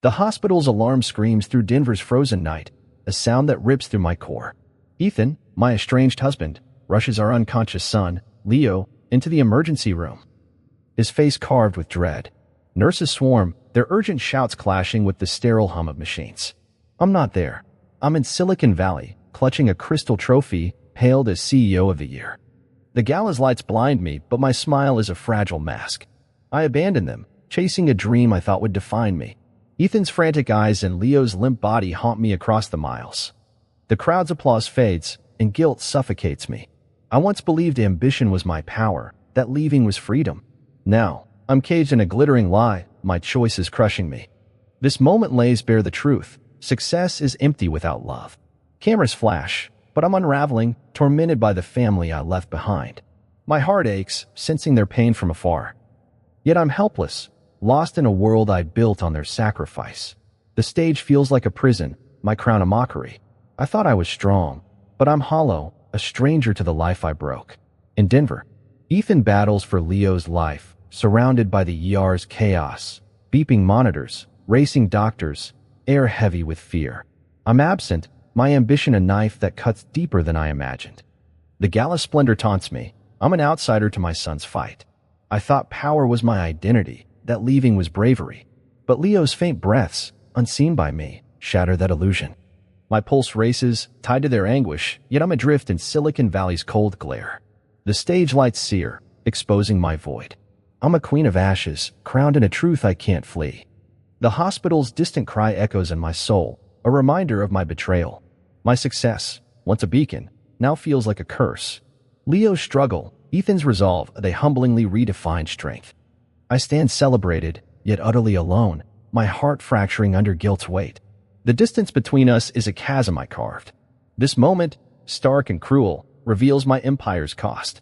The hospital's alarm screams through Denver's frozen night, a sound that rips through my core. Ethan, my estranged husband, rushes our unconscious son, Leo, into the emergency room, his face carved with dread. Nurses swarm, their urgent shouts clashing with the sterile hum of machines. I'm not there. I'm in Silicon Valley, clutching a crystal trophy, hailed as CEO of the Year. The gala's lights blind me, but my smile is a fragile mask. I abandon them, chasing a dream I thought would define me. Ethan's frantic eyes and Leo's limp body haunt me across the miles. The crowd's applause fades, and guilt suffocates me. I once believed ambition was my power, that leaving was freedom. Now, I'm caged in a glittering lie, my choice is crushing me. This moment lays bare the truth. Success is empty without love. Cameras flash, but I'm unraveling, tormented by the family I left behind. My heart aches, sensing their pain from afar. Yet I'm helpless, lost in a world I built on their sacrifice. The stage feels like a prison, my crown a mockery. I thought I was strong, but I'm hollow, a stranger to the life I broke. In Denver, Ethan battles for Leo's life, surrounded by the ER's chaos, beeping monitors, racing doctors, air heavy with fear. I'm absent, my ambition a knife that cuts deeper than I imagined. The gala splendor taunts me. I'm an outsider to my son's fight. I thought power was my identity, that leaving was bravery. But Leo's faint breaths, unseen by me, shatter that illusion. My pulse races, tied to their anguish, yet I'm adrift in Silicon Valley's cold glare. The stage lights sear, exposing my void. I'm a queen of ashes, crowned in a truth I can't flee. The hospital's distant cry echoes in my soul, a reminder of my betrayal. My success, once a beacon, now feels like a curse. Leo's struggle, Ethan's resolve, they humblingly redefine strength. I stand celebrated, yet utterly alone, my heart fracturing under guilt's weight. The distance between us is a chasm I carved. This moment, stark and cruel, reveals my empire's cost.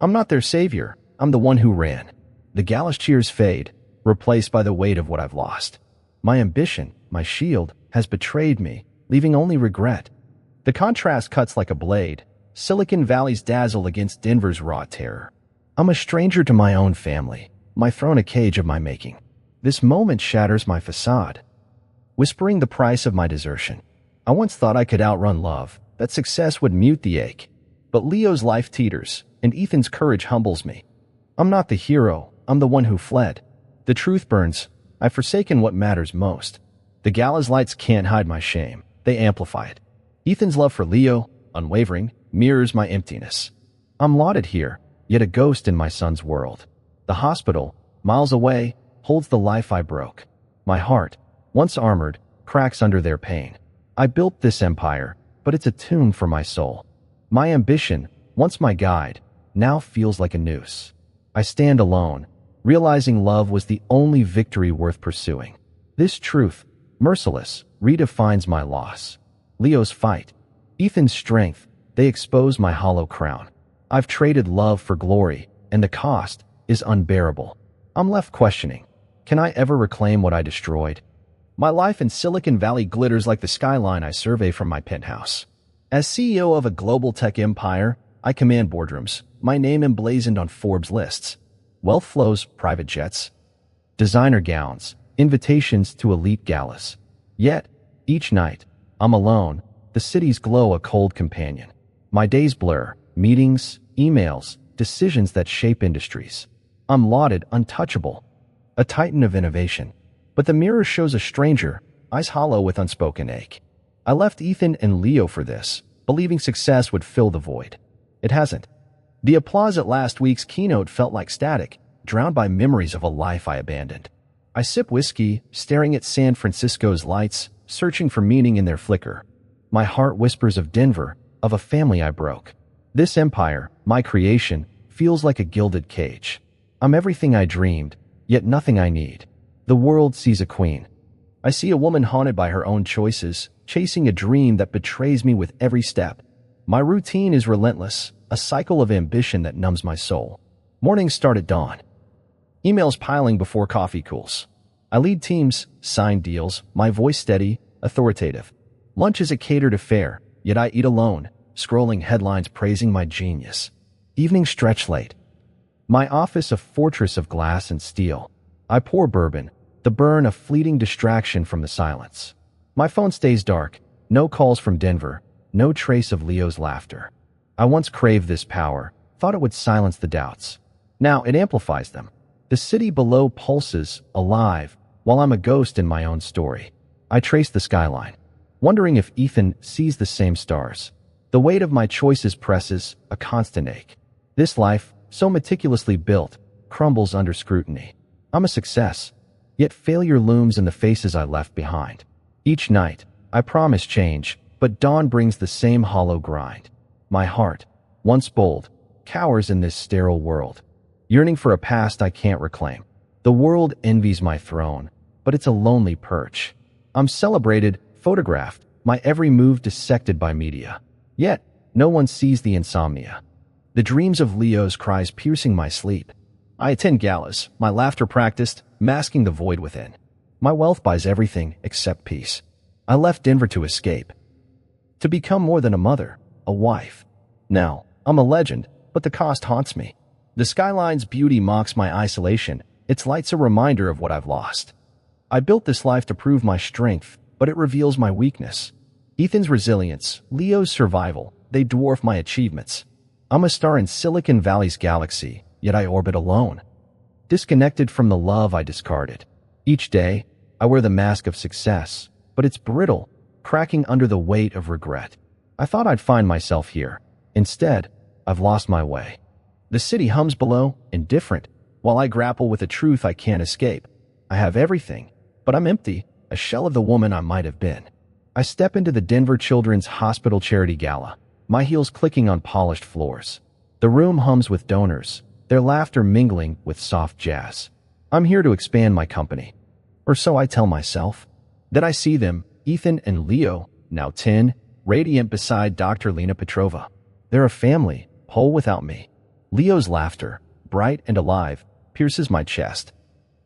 I'm not their savior, I'm the one who ran. The gala's cheers fade, replaced by the weight of what I've lost. My ambition, my shield, has betrayed me, leaving only regret. The contrast cuts like a blade, Silicon Valley's dazzle against Denver's raw terror. I'm a stranger to my own family, my throne a cage of my making. This moment shatters my facade, whispering the price of my desertion. I once thought I could outrun love, that success would mute the ache. But Leo's life teeters, and Ethan's courage humbles me. I'm not the hero, I'm the one who fled. The truth burns, I've forsaken what matters most. The gala's lights can't hide my shame, they amplify it. Ethan's love for Leo, unwavering, mirrors my emptiness. I'm lauded here, yet a ghost in my son's world. The hospital, miles away, holds the life I broke. My heart, once armored, cracks under their pain. I built this empire, but it's a tomb for my soul. My ambition, once my guide, now feels like a noose. I stand alone, realizing love was the only victory worth pursuing. This truth, merciless, redefines my loss. Leo's fight, Ethan's strength, they expose my hollow crown. I've traded love for glory, and the cost is unbearable. I'm left questioning, can I ever reclaim what I destroyed? My life in Silicon Valley glitters like the skyline I survey from my penthouse. As CEO of a global tech empire, I command boardrooms, my name emblazoned on Forbes lists. Wealth flows, private jets, designer gowns, invitations to elite galas. Yet, each night, I'm alone, the city's glow a cold companion. My days blur, meetings, emails, decisions that shape industries. I'm lauded, untouchable, a titan of innovation. But the mirror shows a stranger, eyes hollow with unspoken ache. I left Ethan and Leo for this, believing success would fill the void. It hasn't. The applause at last week's keynote felt like static, drowned by memories of a life I abandoned. I sip whiskey, staring at San Francisco's lights, searching for meaning in their flicker. My heart whispers of Denver, of a family I broke. This empire, my creation, feels like a gilded cage. I'm everything I dreamed, yet nothing I need. The world sees a queen. I see a woman haunted by her own choices, chasing a dream that betrays me with every step. My routine is relentless, a cycle of ambition that numbs my soul. Mornings start at dawn. Emails piling before coffee cools. I lead teams, sign deals, my voice steady, authoritative. Lunch is a catered affair, yet I eat alone, scrolling headlines praising my genius. Evenings stretch late. My office a fortress of glass and steel. I pour bourbon, The burn, a fleeting distraction from the silence. My phone stays dark. No calls from Denver. No trace of Leo's laughter. I once craved this power, thought it would silence the doubts. Now it amplifies them. The city below pulses, alive, while I'm a ghost in my own story. I trace the skyline, wondering if Ethan sees the same stars. The weight of my choices presses, a constant ache. This life, so meticulously built, crumbles under scrutiny. I'm a success, yet failure looms in the faces I left behind. Each night, I promise change, but dawn brings the same hollow grind. My heart, once bold, cowers in this sterile world, yearning for a past I can't reclaim. The world envies my throne, but it's a lonely perch. I'm celebrated, photographed, my every move dissected by media. Yet, no one sees the insomnia. The dreams of Leo's cries piercing my sleep. I attend galas, my laughter practiced, masking the void within. My wealth buys everything except peace. I left Denver to escape, to become more than a mother, a wife. Now, I'm a legend, but the cost haunts me. The skyline's beauty mocks my isolation. Its light's a reminder of what I've lost. I built this life to prove my strength, but it reveals my weakness. Ethan's resilience, Leo's survival, they dwarf my achievements. I'm a star in Silicon Valley's galaxy, yet I orbit alone, disconnected from the love I discarded. Each day, I wear the mask of success, but it's brittle, cracking under the weight of regret. I thought I'd find myself here. Instead, I've lost my way. The city hums below, indifferent, while I grapple with a truth I can't escape. I have everything, but I'm empty, a shell of the woman I might have been. I step into the Denver Children's Hospital Charity Gala, my heels clicking on polished floors. The room hums with donors, their laughter mingling with soft jazz. I'm here to expand my company. Or so I tell myself. Then I see them, Ethan and Leo, now 10, radiant beside Dr. Lena Petrova. They're a family, whole without me. Leo's laughter, bright and alive, pierces my chest.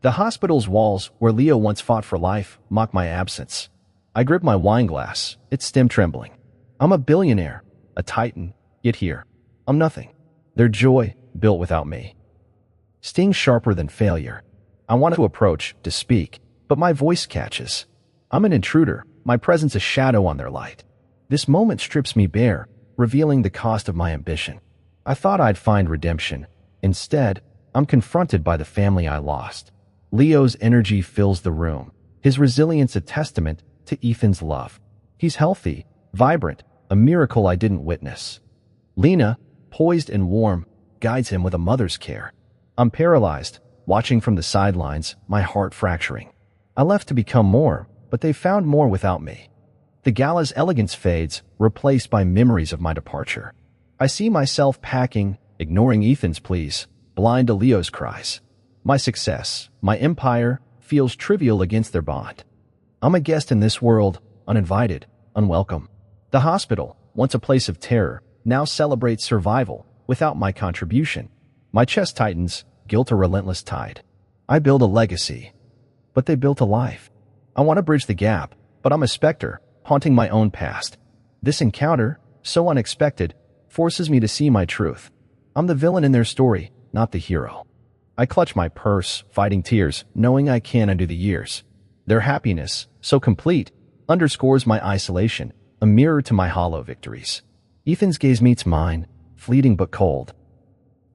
The hospital's walls, where Leo once fought for life, mock my absence. I grip my wine glass, its stem trembling. I'm a billionaire, a titan, yet here, I'm nothing. Their joy, built without me, stings sharper than failure. I want to approach, to speak, but my voice catches. I'm an intruder, my presence a shadow on their light. This moment strips me bare, revealing the cost of my ambition. I thought I'd find redemption. Instead, I'm confronted by the family I lost. Leo's energy fills the room, his resilience a testament to Ethan's love. He's healthy, vibrant, a miracle I didn't witness. Lena, poised and warm, guides him with a mother's care. I'm paralyzed, watching from the sidelines, my heart fracturing. I left to become more, but they found more without me. The gala's elegance fades, replaced by memories of my departure. I see myself packing, ignoring Ethan's pleas, blind to Leo's cries. My success, my empire, feels trivial against their bond. I'm a guest in this world, uninvited, unwelcome. The hospital, once a place of terror, now celebrates survival without my contribution. My chest tightens, guilt a relentless tide. I build a legacy, but they built a life. I want to bridge the gap, but I'm a specter, haunting my own past. This encounter, so unexpected, forces me to see my truth. I'm the villain in their story, not the hero. I clutch my purse, fighting tears, knowing I can't undo the years. Their happiness, so complete, underscores my isolation, a mirror to my hollow victories. Ethan's gaze meets mine, fleeting but cold.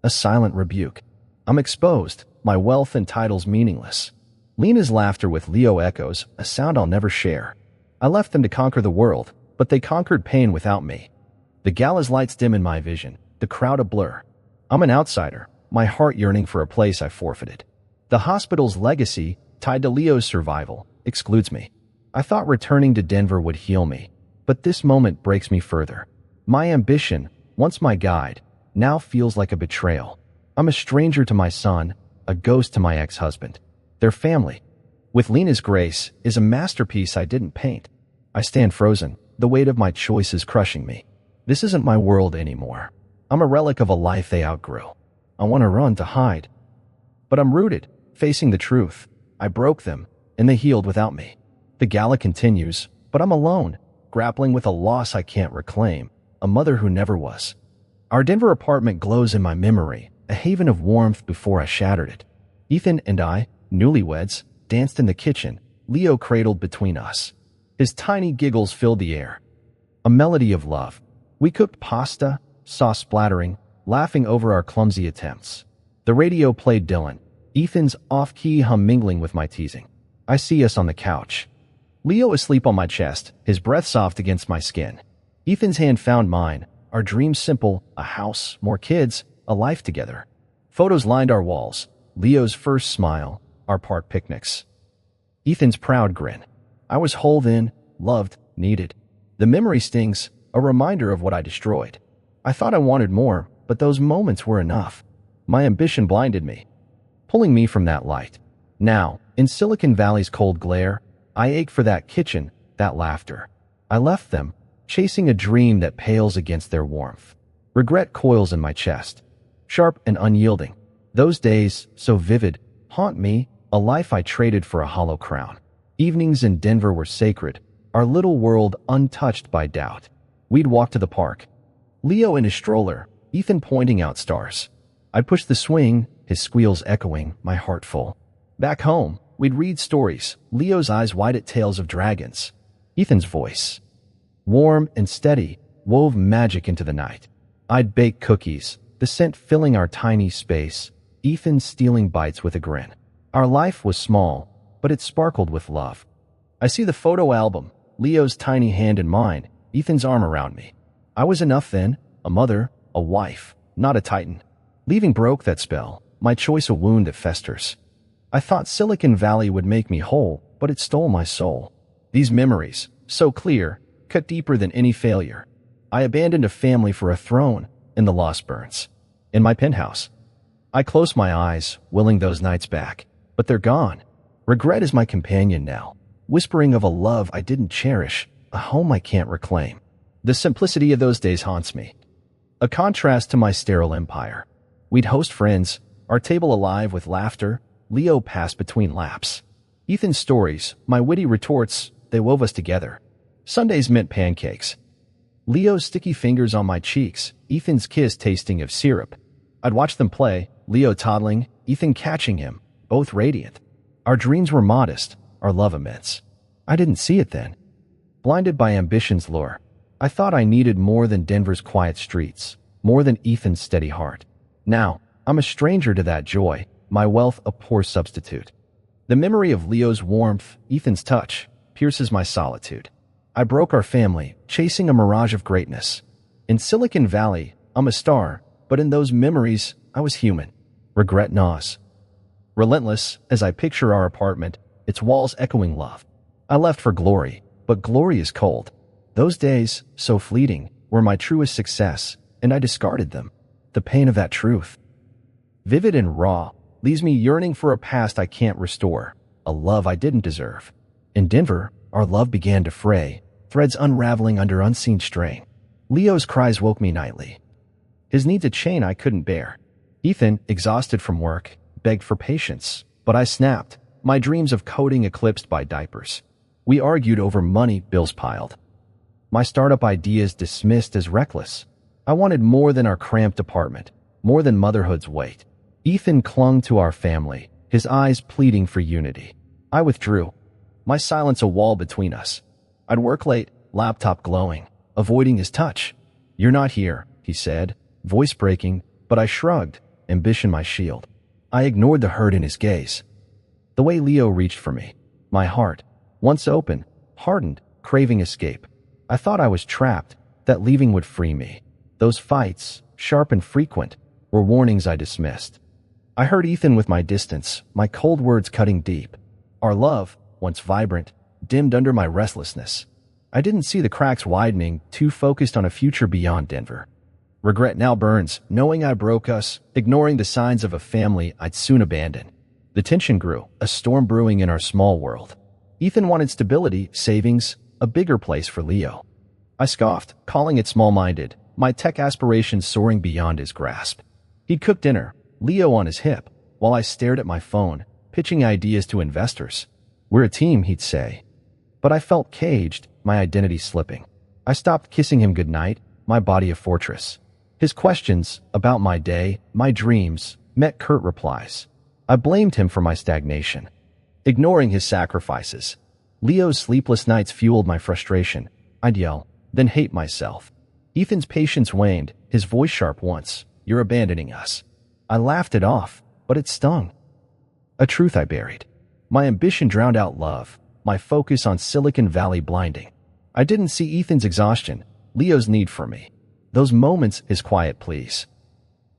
A silent rebuke. I'm exposed, my wealth and titles meaningless. Lena's laughter with Leo echoes, a sound I'll never share. I left them to conquer the world, but they conquered pain without me. The gala's lights dim in my vision, the crowd a blur. I'm an outsider, my heart yearning for a place I forfeited. The hospital's legacy, tied to Leo's survival, excludes me. I thought returning to Denver would heal me, but this moment breaks me further. My ambition, once my guide, now feels like a betrayal. I'm a stranger to my son, a ghost to my ex-husband. Their family, with Lena's grace, is a masterpiece I didn't paint. I stand frozen, the weight of my choices crushing me. This isn't my world anymore. I'm a relic of a life they outgrew. I want to run to hide, but I'm rooted, facing the truth. I broke them, and they healed without me. The gala continues, but I'm alone, grappling with a loss I can't reclaim, a mother who never was. Our Denver apartment glows in my memory, a haven of warmth before I shattered it. Ethan and I, newlyweds, danced in the kitchen, Leo cradled between us. His tiny giggles filled the air. A melody of love. We cooked pasta, sauce splattering, laughing over our clumsy attempts. The radio played Dylan, Ethan's off-key hum mingling with my teasing. I see us on the couch. Leo asleep on my chest, his breath soft against my skin. Ethan's hand found mine, our dreams simple, a house, more kids, a life together. Photos lined our walls, Leo's first smile, our park picnics. Ethan's proud grin. I was whole then, loved, needed. The memory stings, a reminder of what I destroyed. I thought I wanted more, but those moments were enough. My ambition blinded me, pulling me from that light. Now, in Silicon Valley's cold glare, I ache for that kitchen, that laughter. I left them, chasing a dream that pales against their warmth. Regret coils in my chest, sharp and unyielding. Those days, so vivid, haunt me, a life I traded for a hollow crown. Evenings in Denver were sacred, our little world untouched by doubt. We'd walk to the park, Leo in his stroller, Ethan pointing out stars. I'd push the swing, his squeals echoing, my heart full. Back home, we'd read stories, Leo's eyes wide at tales of dragons. Ethan's voice, warm and steady, wove magic into the night. I'd bake cookies, the scent filling our tiny space, Ethan stealing bites with a grin. Our life was small, but it sparkled with love. I see the photo album, Leo's tiny hand in mine, Ethan's arm around me. I was enough then, a mother, a wife, not a titan. Leaving broke that spell, my choice a wound that festers. I thought Silicon Valley would make me whole, but it stole my soul. These memories, so clear, cut deeper than any failure. I abandoned a family for a throne in the lost burns. In my penthouse, I close my eyes, willing those nights back, but they're gone. Regret is my companion now, whispering of a love I didn't cherish, a home I can't reclaim. The simplicity of those days haunts me, a contrast to my sterile empire. We'd host friends, our table alive with laughter, Leo passed between laps. Ethan's stories, my witty retorts, they wove us together. Sundays meant pancakes. Leo's sticky fingers on my cheeks, Ethan's kiss tasting of syrup. I'd watch them play, Leo toddling, Ethan catching him, both radiant. Our dreams were modest, our love immense. I didn't see it then. Blinded by ambition's lure, I thought I needed more than Denver's quiet streets, more than Ethan's steady heart. Now, I'm a stranger to that joy, my wealth a poor substitute. The memory of Leo's warmth, Ethan's touch, pierces my solitude. I broke our family, chasing a mirage of greatness. In Silicon Valley, I'm a star, but in those memories, I was human. Regret gnaws. Relentless, as I picture our apartment, its walls echoing love. I left for glory, but glory is cold. Those days, so fleeting, were my truest success, and I discarded them. The pain of that truth, vivid and raw, leaves me yearning for a past I can't restore, a love I didn't deserve. In Denver, our love began to fray, threads unraveling under unseen strain. Leo's cries woke me nightly. His needs a chain I couldn't bear. Ethan, exhausted from work, begged for patience, but I snapped, my dreams of coding eclipsed by diapers. We argued over money, bills piled. My startup ideas dismissed as reckless. I wanted more than our cramped apartment, more than motherhood's weight. Ethan clung to our family, his eyes pleading for unity. I withdrew, my silence a wall between us. I'd work late, laptop glowing, avoiding his touch. You're not here, he said, voice breaking, but I shrugged, ambition my shield. I ignored the hurt in his gaze. The way Leo reached for me, my heart, once open, hardened, craving escape. I thought I was trapped, that leaving would free me. Those fights, sharp and frequent, were warnings I dismissed. I heard Ethan with my distance, my cold words cutting deep. Our love, once vibrant, dimmed under my restlessness. I didn't see the cracks widening, too focused on a future beyond Denver. Regret now burns, knowing I broke us, ignoring the signs of a family I'd soon abandon. The tension grew, a storm brewing in our small world. Ethan wanted stability, savings, a bigger place for Leo. I scoffed, calling it small-minded, my tech aspirations soaring beyond his grasp. He'd cook dinner, Leo on his hip, while I stared at my phone, pitching ideas to investors. We're a team, he'd say. But I felt caged, my identity slipping. I stopped kissing him goodnight, my body a fortress. His questions, about my day, my dreams, met curt replies. I blamed him for my stagnation. ignoring his sacrifices. Leo's sleepless nights fueled my frustration. I'd yell, then hate myself. Ethan's patience waned, his voice sharp once. You're abandoning us. I laughed it off, but it stung. A truth I buried. My ambition drowned out love, my focus on Silicon Valley blinding. I didn't see Ethan's exhaustion, Leo's need for me. Those moments, his quiet pleas.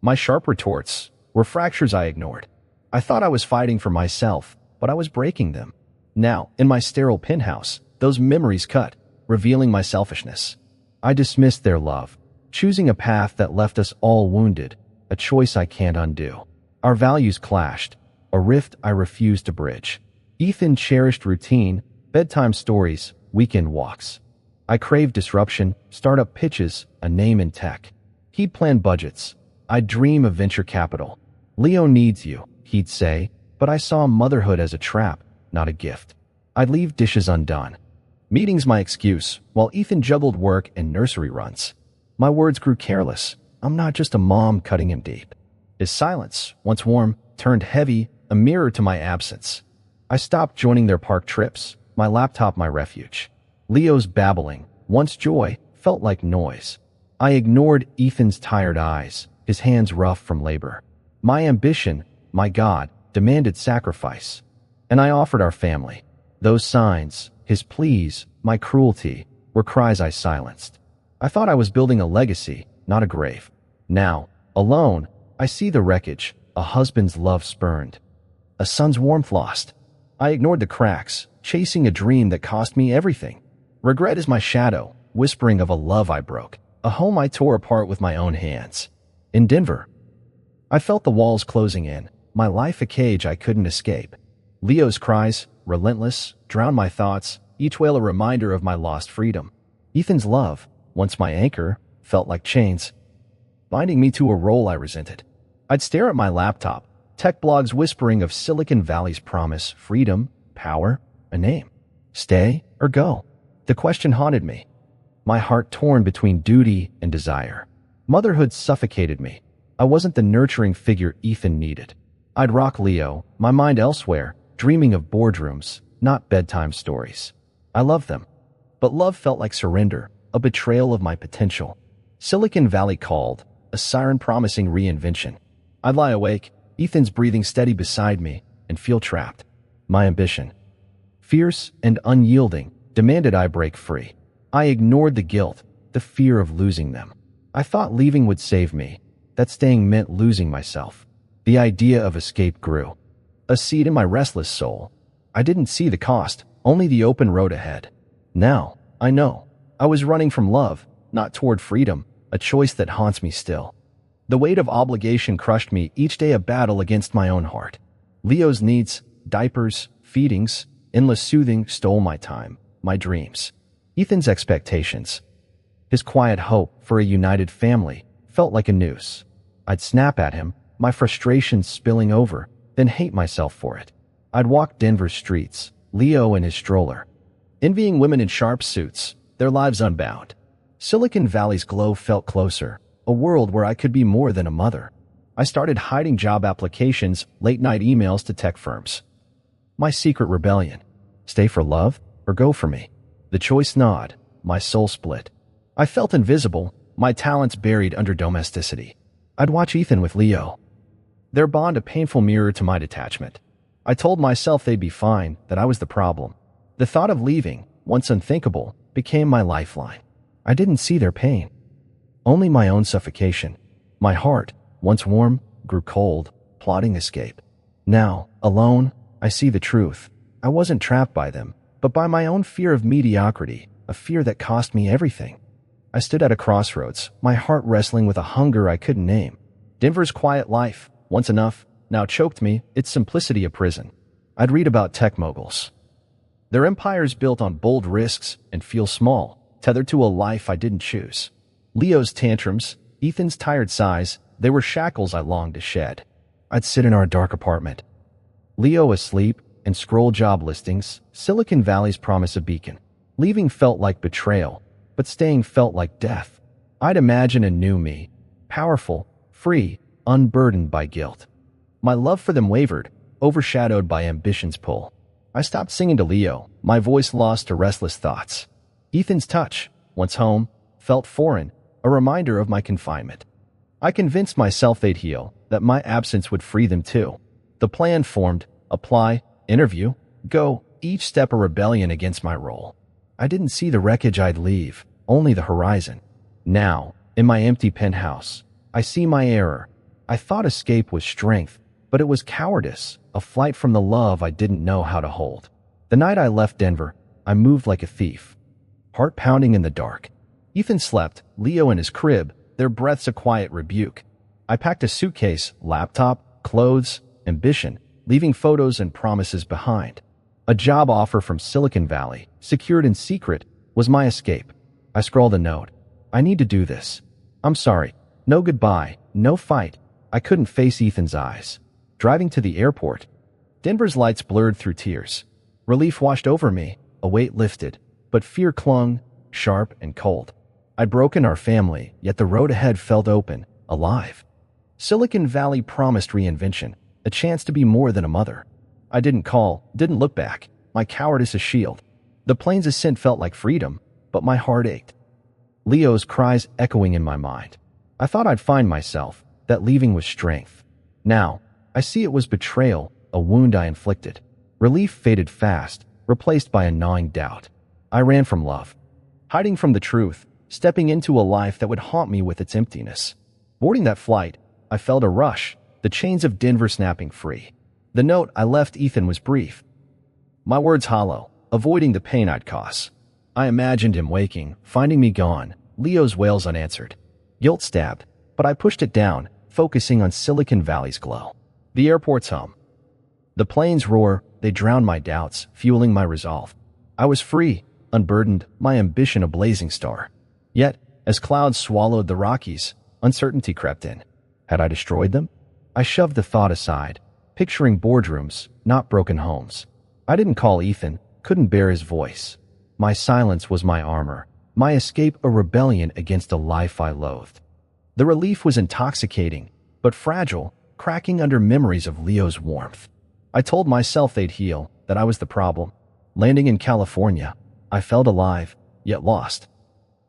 My sharp retorts were fractures I ignored. I thought I was fighting for myself, but I was breaking them. Now, in my sterile penthouse, those memories cut, revealing my selfishness. I dismissed their love, choosing a path that left us all wounded, a choice I can't undo. Our values clashed, a rift I refused to bridge. Ethan cherished routine, bedtime stories, weekend walks. I craved disruption, startup pitches, a name in tech. He'd plan budgets. I'd dream of venture capital. Leo needs you, he'd say, but I saw motherhood as a trap, not a gift. I'd leave dishes undone. Meetings my excuse, while Ethan juggled work and nursery runs. My words grew careless. I'm not just a mom cutting him deep. His silence, once warm, turned heavy, a mirror to my absence. I stopped joining their park trips, my laptop my refuge. Leo's babbling, once joy, felt like noise. I ignored Ethan's tired eyes, his hands rough from labor. My ambition, my God, demanded sacrifice. And I offered our family. Those signs, his pleas, my cruelty, were cries I silenced. I thought I was building a legacy, not a grave. Now, alone, I see the wreckage, a husband's love spurned, a son's warmth lost. I ignored the cracks, chasing a dream that cost me everything. Regret is my shadow, whispering of a love I broke, a home I tore apart with my own hands. In Denver, I felt the walls closing in, my life a cage I couldn't escape. Leo's cries, relentless, drowned my thoughts, each wail a reminder of my lost freedom. Ethan's love, once my anchor, felt like chains, binding me to a role I resented. I'd stare at my laptop, tech blogs whispering of Silicon Valley's promise, freedom, power, a name. Stay or go? The question haunted me, my heart torn between duty and desire. Motherhood suffocated me. I wasn't the nurturing figure Ethan needed. I'd rock Leo, my mind elsewhere, dreaming of boardrooms, not bedtime stories. I loved them, but love felt like surrender, a betrayal of my potential. Silicon Valley called, a siren promising reinvention. I'd lie awake, Ethan's breathing steady beside me, and feel trapped. My ambition, fierce and unyielding, demanded I break free. I ignored the guilt, the fear of losing them. I thought leaving would save me, that staying meant losing myself. The idea of escape grew, a seed in my restless soul. I didn't see the cost, only the open road ahead. Now, I know, I was running from love, not toward freedom, a choice that haunts me still. The weight of obligation crushed me, each day a battle against my own heart. Leo's needs, diapers, feedings, endless soothing stole my time, my dreams. Ethan's expectations, his quiet hope for a united family, felt like a noose. I'd snap at him, my frustrations spilling over, then hate myself for it. I'd walk Denver's streets, Leo in his stroller, envying women in sharp suits, their lives unbound. Silicon Valley's glow felt closer, a world where I could be more than a mother. I started hiding job applications, late-night emails to tech firms. My secret rebellion, stay for love or go for me. The choice gnawed, my soul split. I felt invisible, my talents buried under domesticity. I'd watch Ethan with Leo, their bond a painful mirror to my detachment. I told myself they'd be fine, that I was the problem. The thought of leaving, once unthinkable, became my lifeline. I didn't see their pain, only my own suffocation. My heart, once warm, grew cold, plotting escape. Now, alone, I see the truth. I wasn't trapped by them, but by my own fear of mediocrity, a fear that cost me everything. I stood at a crossroads, my heart wrestling with a hunger I couldn't name. Denver's quiet life, once enough, now choked me, its simplicity a prison. I'd read about tech moguls, their empires built on bold risks, and feel small, tethered to a life I didn't choose. Leo's tantrums, Ethan's tired sighs, they were shackles I longed to shed. I'd sit in our dark apartment, Leo asleep, and scroll job listings, Silicon Valley's promise a beacon. Leaving felt like betrayal, but staying felt like death. I'd imagine a new me, powerful, free, unburdened by guilt. My love for them wavered, overshadowed by ambition's pull. I stopped singing to Leo, my voice lost to restless thoughts. Ethan's touch, once home, felt foreign, a reminder of my confinement. I convinced myself they'd heal, that my absence would free them too. The plan formed: apply, interview, go, each step a rebellion against my role. I didn't see the wreckage I'd leave, only the horizon. Now, in my empty penthouse, I see my error. I thought escape was strength, but it was cowardice, a flight from the love I didn't know how to hold. The night I left Denver, I moved like a thief, heart pounding in the dark. Ethan slept, Leo in his crib, their breaths a quiet rebuke. I packed a suitcase, laptop, clothes, ambition, leaving photos and promises behind. A job offer from Silicon Valley, secured in secret, was my escape. I scrawled a note. I need to do this. I'm sorry. No goodbye, no fight. I couldn't face Ethan's eyes. Driving to the airport, Denver's lights blurred through tears. Relief washed over me, a weight lifted, but fear clung, sharp and cold. I'd broken our family, yet the road ahead felt open, alive. Silicon Valley promised reinvention, a chance to be more than a mother. I didn't call, didn't look back, my cowardice a shield. The plane's ascent felt like freedom, but my heart ached. Leo's cries echoing in my mind. I thought I'd find myself, that leaving was strength. Now, I see it was betrayal, a wound I inflicted. Relief faded fast, replaced by a gnawing doubt. I ran from love, hiding from the truth, stepping into a life that would haunt me with its emptiness. Boarding that flight, I felt a rush, the chains of Denver snapping free. The note I left Ethan was brief. My words hollow, avoiding the pain I'd cause. I imagined him waking, finding me gone, Leo's wails unanswered. Guilt stabbed, but I pushed it down, focusing on Silicon Valley's glow. The airport's hum. The planes roar, they drown my doubts, fueling my resolve. I was free, unburdened, my ambition a blazing star. Yet, as clouds swallowed the Rockies, uncertainty crept in. Had I destroyed them? I shoved the thought aside, picturing boardrooms, not broken homes. I didn't call Ethan, couldn't bear his voice. My silence was my armor, my escape a rebellion against a life I loathed. The relief was intoxicating, but fragile, cracking under memories of Leo's warmth. I told myself they'd heal, that I was the problem. Landing in California, I felt alive, yet lost.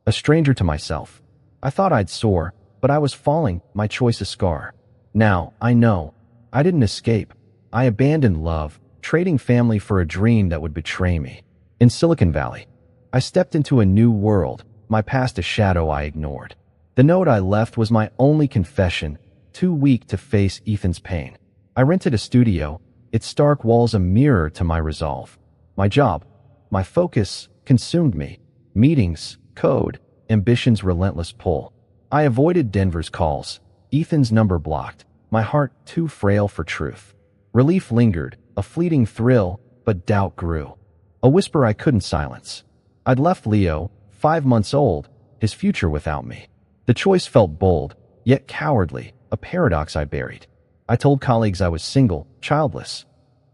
A stranger to myself. I thought I'd soar, but I was falling, my choice a scar. Now, I know. I didn't escape. I abandoned love, trading family for a dream that would betray me. In Silicon Valley, I stepped into a new world, my past a shadow I ignored. The note I left was my only confession, too weak to face Ethan's pain. I rented a studio, its stark walls a mirror to my resolve. My job, my focus, consumed me. Meetings, code, ambition's relentless pull. I avoided Denver's calls, Ethan's number blocked, my heart too frail for truth. Relief lingered, a fleeting thrill, but doubt grew. A whisper I couldn't silence. I'd left Leo, 5 months old, his future without me. The choice felt bold, yet cowardly, a paradox I buried. I told colleagues I was single, childless,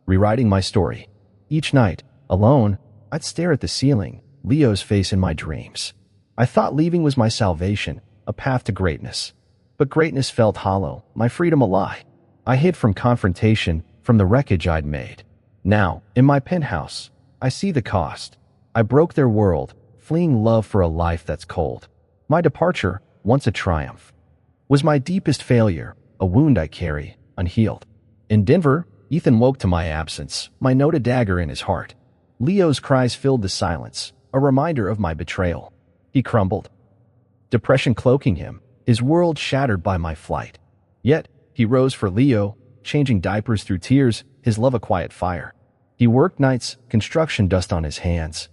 rewriting my story. Each night, alone, I'd stare at the ceiling, Leo's face in my dreams. I thought leaving was my salvation, a path to greatness. But greatness felt hollow, my freedom a lie. I hid from confrontation, from the wreckage I'd made. Now, in my penthouse, I see the cost. I broke their world, fleeing love for a life that's cold. My departure, once a triumph, was my deepest failure, a wound I carry, unhealed. In Denver, Ethan woke to my absence, my note a dagger in his heart. Leo's cries filled the silence, a reminder of my betrayal. He crumbled, depression cloaking him, his world shattered by my flight. Yet, he rose for Leo, changing diapers through tears, his love a quiet fire. He worked nights, construction dust on his hands,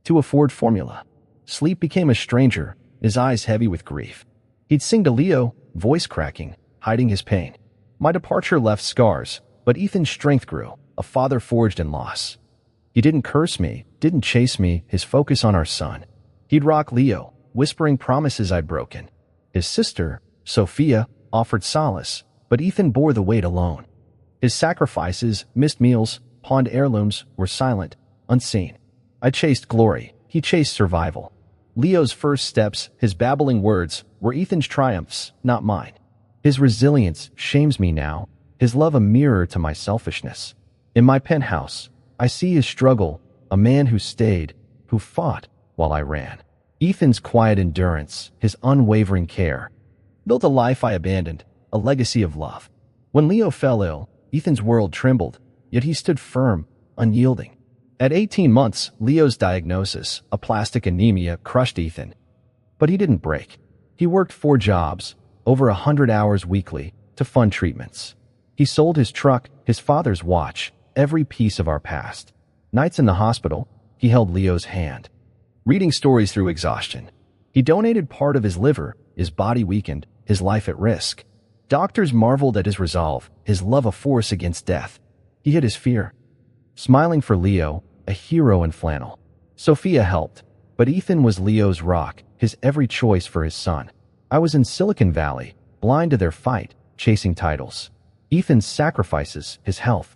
to afford formula. Sleep became a stranger, his eyes heavy with grief. He'd sing to Leo, voice cracking, hiding his pain. My departure left scars, but Ethan's strength grew, a father forged in loss. He didn't curse me, didn't chase me, his focus on our son. He'd rock Leo, whispering promises I'd broken. His sister, Sophia, offered solace, but Ethan bore the weight alone. His sacrifices, missed meals, pawned heirlooms were silent, unseen. I chased glory, he chased survival. Leo's first steps, his babbling words, were Ethan's triumphs, not mine. His resilience shames me now, his love a mirror to my selfishness. In my penthouse, I see his struggle, a man who stayed, who fought while I ran. Ethan's quiet endurance, his unwavering care, built a life I abandoned, a legacy of love. When Leo fell ill, Ethan's world trembled, yet he stood firm, unyielding. At 18 months, Leo's diagnosis, aplastic anemia, crushed Ethan. But he didn't break. He worked 4 jobs, over 100 hours weekly, to fund treatments. He sold his truck, his father's watch, every piece of our past. Nights in the hospital, he held Leo's hand, reading stories through exhaustion. He donated part of his liver, his body weakened, his life at risk. Doctors marveled at his resolve, his love a force against death. He hid his fear, smiling for Leo, a hero in flannel. Sophia helped, but Ethan was Leo's rock, his every choice for his son. I was in Silicon Valley, blind to their fight, chasing titles. Ethan's sacrifices, his health,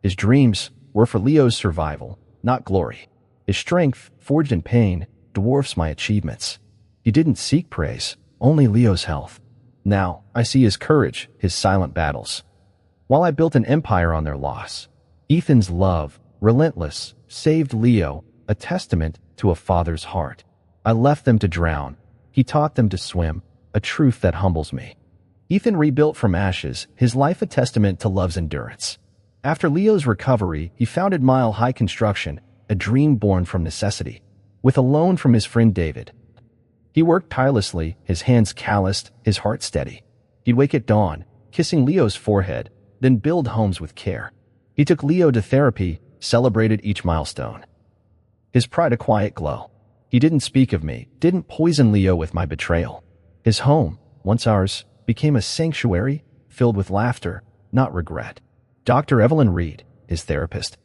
his dreams, were for Leo's survival, not glory. His strength, forged in pain, dwarfs my achievements. He didn't seek praise, only Leo's health. Now, I see his courage, his silent battles. While I built an empire on their loss, Ethan's love, relentless, saved Leo, a testament to a father's heart. I left them to drown. He taught them to swim, a truth that humbles me. Ethan rebuilt from ashes, his life a testament to love's endurance. After Leo's recovery, he founded Mile High Construction, a dream born from necessity. With a loan from his friend David, he worked tirelessly, his hands calloused, his heart steady. He'd wake at dawn, kissing Leo's forehead, then build homes with care. He took Leo to therapy, celebrated each milestone. His pride a quiet glow. He didn't speak of me, didn't poison Leo with my betrayal. His home, once ours, became a sanctuary filled with laughter, not regret. Dr. Evelyn Reed, his therapist,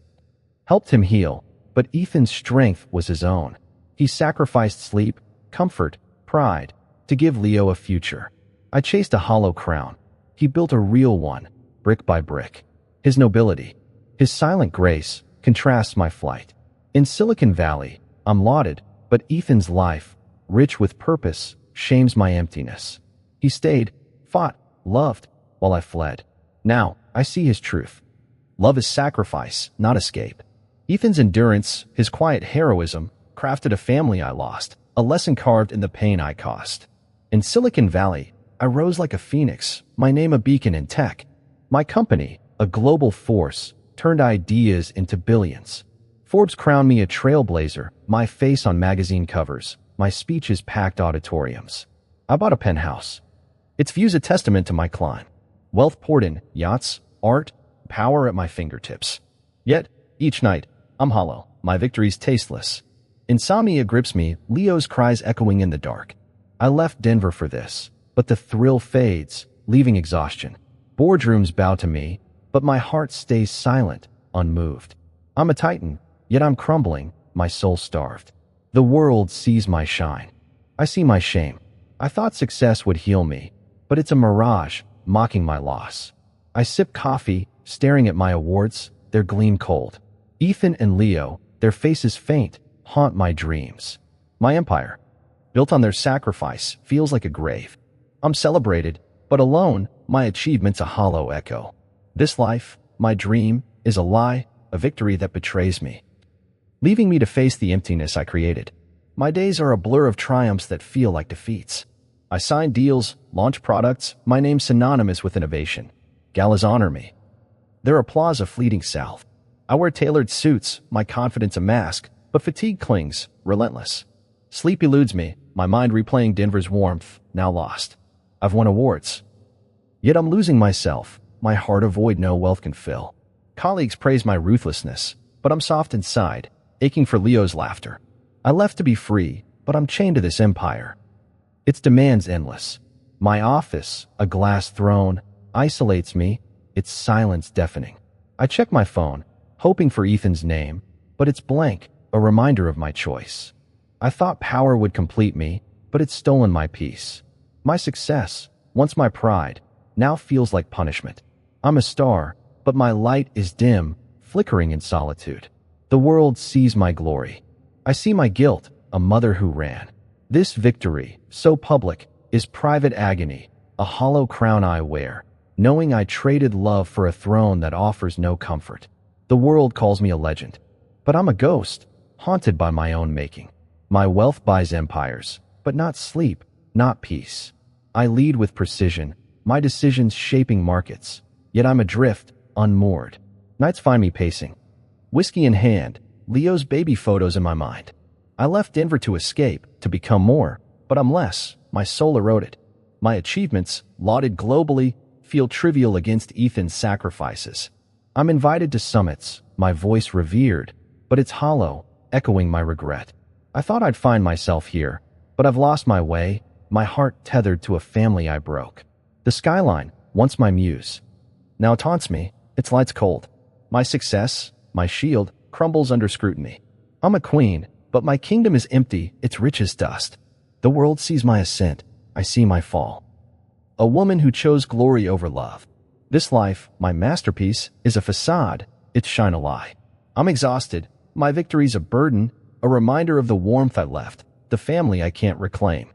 helped him heal, but Ethan's strength was his own. He sacrificed sleep, comfort, pride, to give Leo a future. I chased a hollow crown. He built a real one, brick by brick. His nobility, his silent grace, contrasts my flight. In Silicon Valley, I'm lauded, but Ethan's life, rich with purpose, shames my emptiness. He stayed, fought, loved, while I fled. Now, I see his truth. Love is sacrifice, not escape. Ethan's endurance, his quiet heroism, crafted a family I lost, a lesson carved in the pain I caused. In Silicon Valley, I rose like a phoenix, my name a beacon in tech. My company, a global force, turned ideas into billions. Forbes crowned me a trailblazer, my face on magazine covers, my speeches packed auditoriums. I bought a penthouse. Its views a testament to my climb. Wealth poured in, yachts, art, power at my fingertips. Yet, each night, I'm hollow, my victories tasteless. Insomnia grips me, Leo's cries echoing in the dark. I left Denver for this, but the thrill fades, leaving exhaustion. Boardrooms bow to me, but my heart stays silent, unmoved. I'm a titan, yet I'm crumbling, my soul starved. The world sees my shine. I see my shame. I thought success would heal me, but it's a mirage, mocking my loss. I sip coffee, staring at my awards, their gleam cold. Ethan and Leo, their faces faint, haunt my dreams. My empire, built on their sacrifice, feels like a grave. I'm celebrated, but alone, my achievements a hollow echo. This life, my dream, is a lie, a victory that betrays me, leaving me to face the emptiness I created. My days are a blur of triumphs that feel like defeats. I sign deals, launch products, my name synonymous with innovation. Galas honor me. Their applause a fleeting salve. I wear tailored suits, my confidence a mask, but fatigue clings, relentless. Sleep eludes me, my mind replaying Denver's warmth, now lost. I've won awards. Yet I'm losing myself, my heart a void no wealth can fill. Colleagues praise my ruthlessness, but I'm soft inside, aching for Leo's laughter. I left to be free, but I'm chained to this empire. Its demands endless. My office, a glass throne, isolates me, its silence deafening. I check my phone, hoping for Ethan's name, but it's blank, a reminder of my choice. I thought power would complete me, but it's stolen my peace. My success, once my pride, now feels like punishment. I'm a star, but my light is dim, flickering in solitude. The world sees my glory. I see my guilt, a mother who ran. This victory, so public, is private agony, a hollow crown I wear, knowing I traded love for a throne that offers no comfort. The world calls me a legend, but I'm a ghost, haunted by my own making. My wealth buys empires, but not sleep, not peace. I lead with precision, my decisions shaping markets, yet I'm adrift, unmoored. Nights find me pacing, whiskey in hand, Leo's baby photos in my mind. I left Denver to escape, to become more, but I'm less, my soul eroded. My achievements, lauded globally, feel trivial against Ethan's sacrifices. I'm invited to summits, my voice revered, but it's hollow, echoing my regret. I thought I'd find myself here, but I've lost my way, my heart tethered to a family I broke. The skyline, once my muse, now taunts me, its lights cold. My success, my shield, crumbles under scrutiny. I'm a queen, but my kingdom is empty, its rich as dust. The world sees my ascent, I see my fall. A woman who chose glory over love. This life, my masterpiece, is a facade, its shine a lie. I'm exhausted, my victory's a burden, a reminder of the warmth I left, the family I can't reclaim.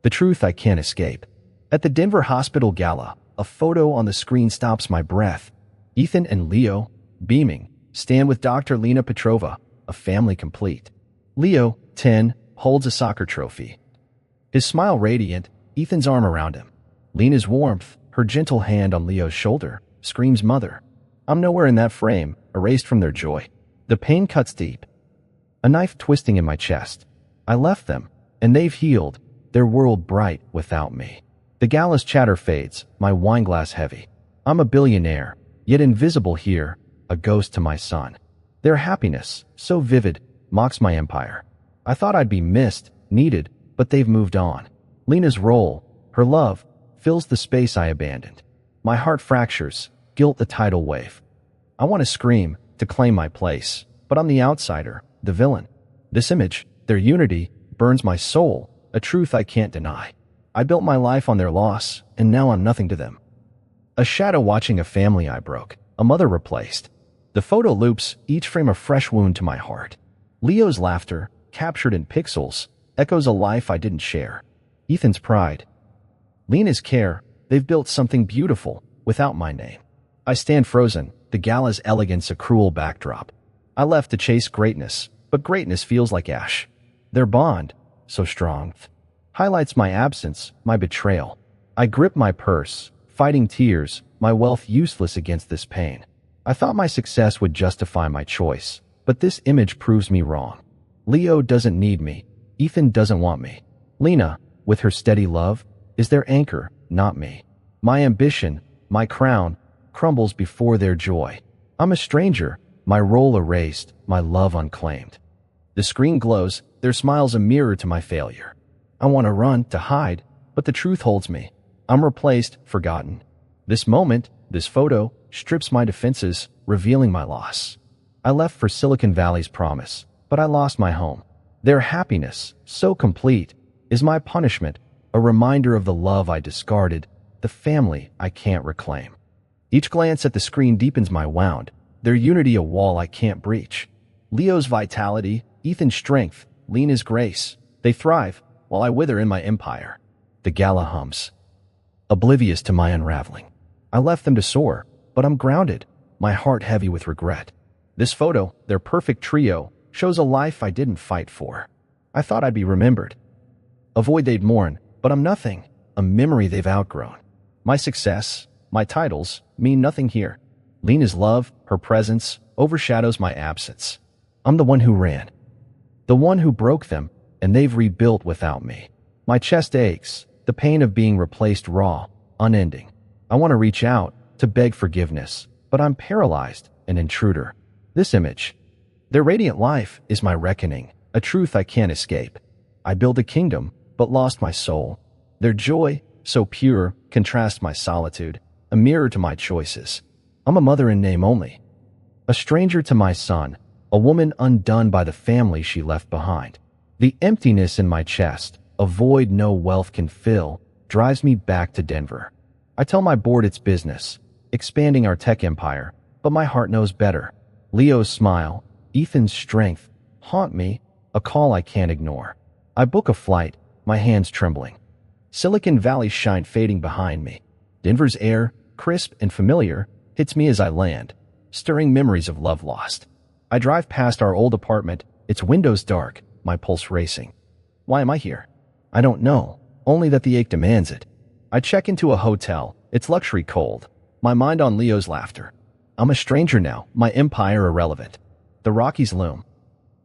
The truth I can't escape. At the Denver Hospital Gala, a photo on the screen stops my breath. Ethan and Leo, beaming, stand with Dr. Lena Petrova, a family complete. Leo, 10, holds a soccer trophy. His smile radiant, Ethan's arm around him. Lena's warmth, her gentle hand on Leo's shoulder, screams mother. I'm nowhere in that frame, erased from their joy. The pain cuts deep. A knife twisting in my chest. I left them, and they've healed, their world bright without me. The gala's chatter fades, my wineglass heavy. I'm a billionaire, yet invisible here, a ghost to my son. Their happiness, so vivid, mocks my empire. I thought I'd be missed, needed, but they've moved on. Lena's role, her love, fills the space I abandoned. My heart fractures, guilt the tidal wave. I want to scream, to claim my place, but I'm the outsider, the villain. This image, their unity, burns my soul, a truth I can't deny. I built my life on their loss, and now I'm nothing to them. A shadow watching a family I broke, a mother replaced. The photo loops, each frame a fresh wound to my heart. Leo's laughter, captured in pixels, echoes a life I didn't share. Ethan's pride. Lena's care, they've built something beautiful, without my name. I stand frozen, the gala's elegance a cruel backdrop. I left to chase greatness, but greatness feels like ash. Their bond, so strong, highlights my absence, my betrayal. I grip my purse, fighting tears, my wealth useless against this pain. I thought my success would justify my choice, but this image proves me wrong. Leo doesn't need me. Ethan doesn't want me. Lena, with her steady love, is their anchor, not me. My ambition, my crown, crumbles before their joy. I'm a stranger, my role erased, my love unclaimed. The screen glows, their smiles a mirror to my failure. I want to run, to hide, but the truth holds me. I'm replaced, forgotten. This moment, this photo, strips my defenses, revealing my loss. I left for Silicon Valley's promise, but I lost my home. Their happiness, so complete, is my punishment, a reminder of the love I discarded, the family I can't reclaim. Each glance at the screen deepens my wound, their unity a wall I can't breach. Leo's vitality, Ethan's strength, Lena's grace, they thrive, while I wither in my empire. The gala hums, oblivious to my unraveling. I left them to soar, but I'm grounded, my heart heavy with regret. This photo, their perfect trio, shows a life I didn't fight for. I thought I'd be remembered. A void they'd mourn, but I'm nothing, a memory they've outgrown. My success, my titles, mean nothing here. Lena's love, her presence, overshadows my absence. I'm the one who ran, the one who broke them, and they've rebuilt without me. My chest aches, the pain of being replaced raw, unending. I want to reach out, to beg forgiveness, but I'm paralyzed, an intruder. This image, their radiant life, is my reckoning, a truth I can't escape. I built a kingdom, but lost my soul. Their joy, so pure, contrasts my solitude, a mirror to my choices. I'm a mother in name only, a stranger to my son, a woman undone by the family she left behind. The emptiness in my chest, a void no wealth can fill, drives me back to Denver. I tell my board it's business, expanding our tech empire, but my heart knows better. Leo's smile, Ethan's strength, haunt me, a call I can't ignore. I book a flight, my hands trembling. Silicon Valley's shine fading behind me. Denver's air, crisp and familiar, hits me as I land. stirring memories of love lost. I drive past our old apartment, its windows dark, my pulse racing. Why am I here? I don't know, only that the ache demands it. I check into a hotel, its luxury cold, my mind on Leo's laughter. I'm a stranger now, my empire irrelevant. The Rockies loom.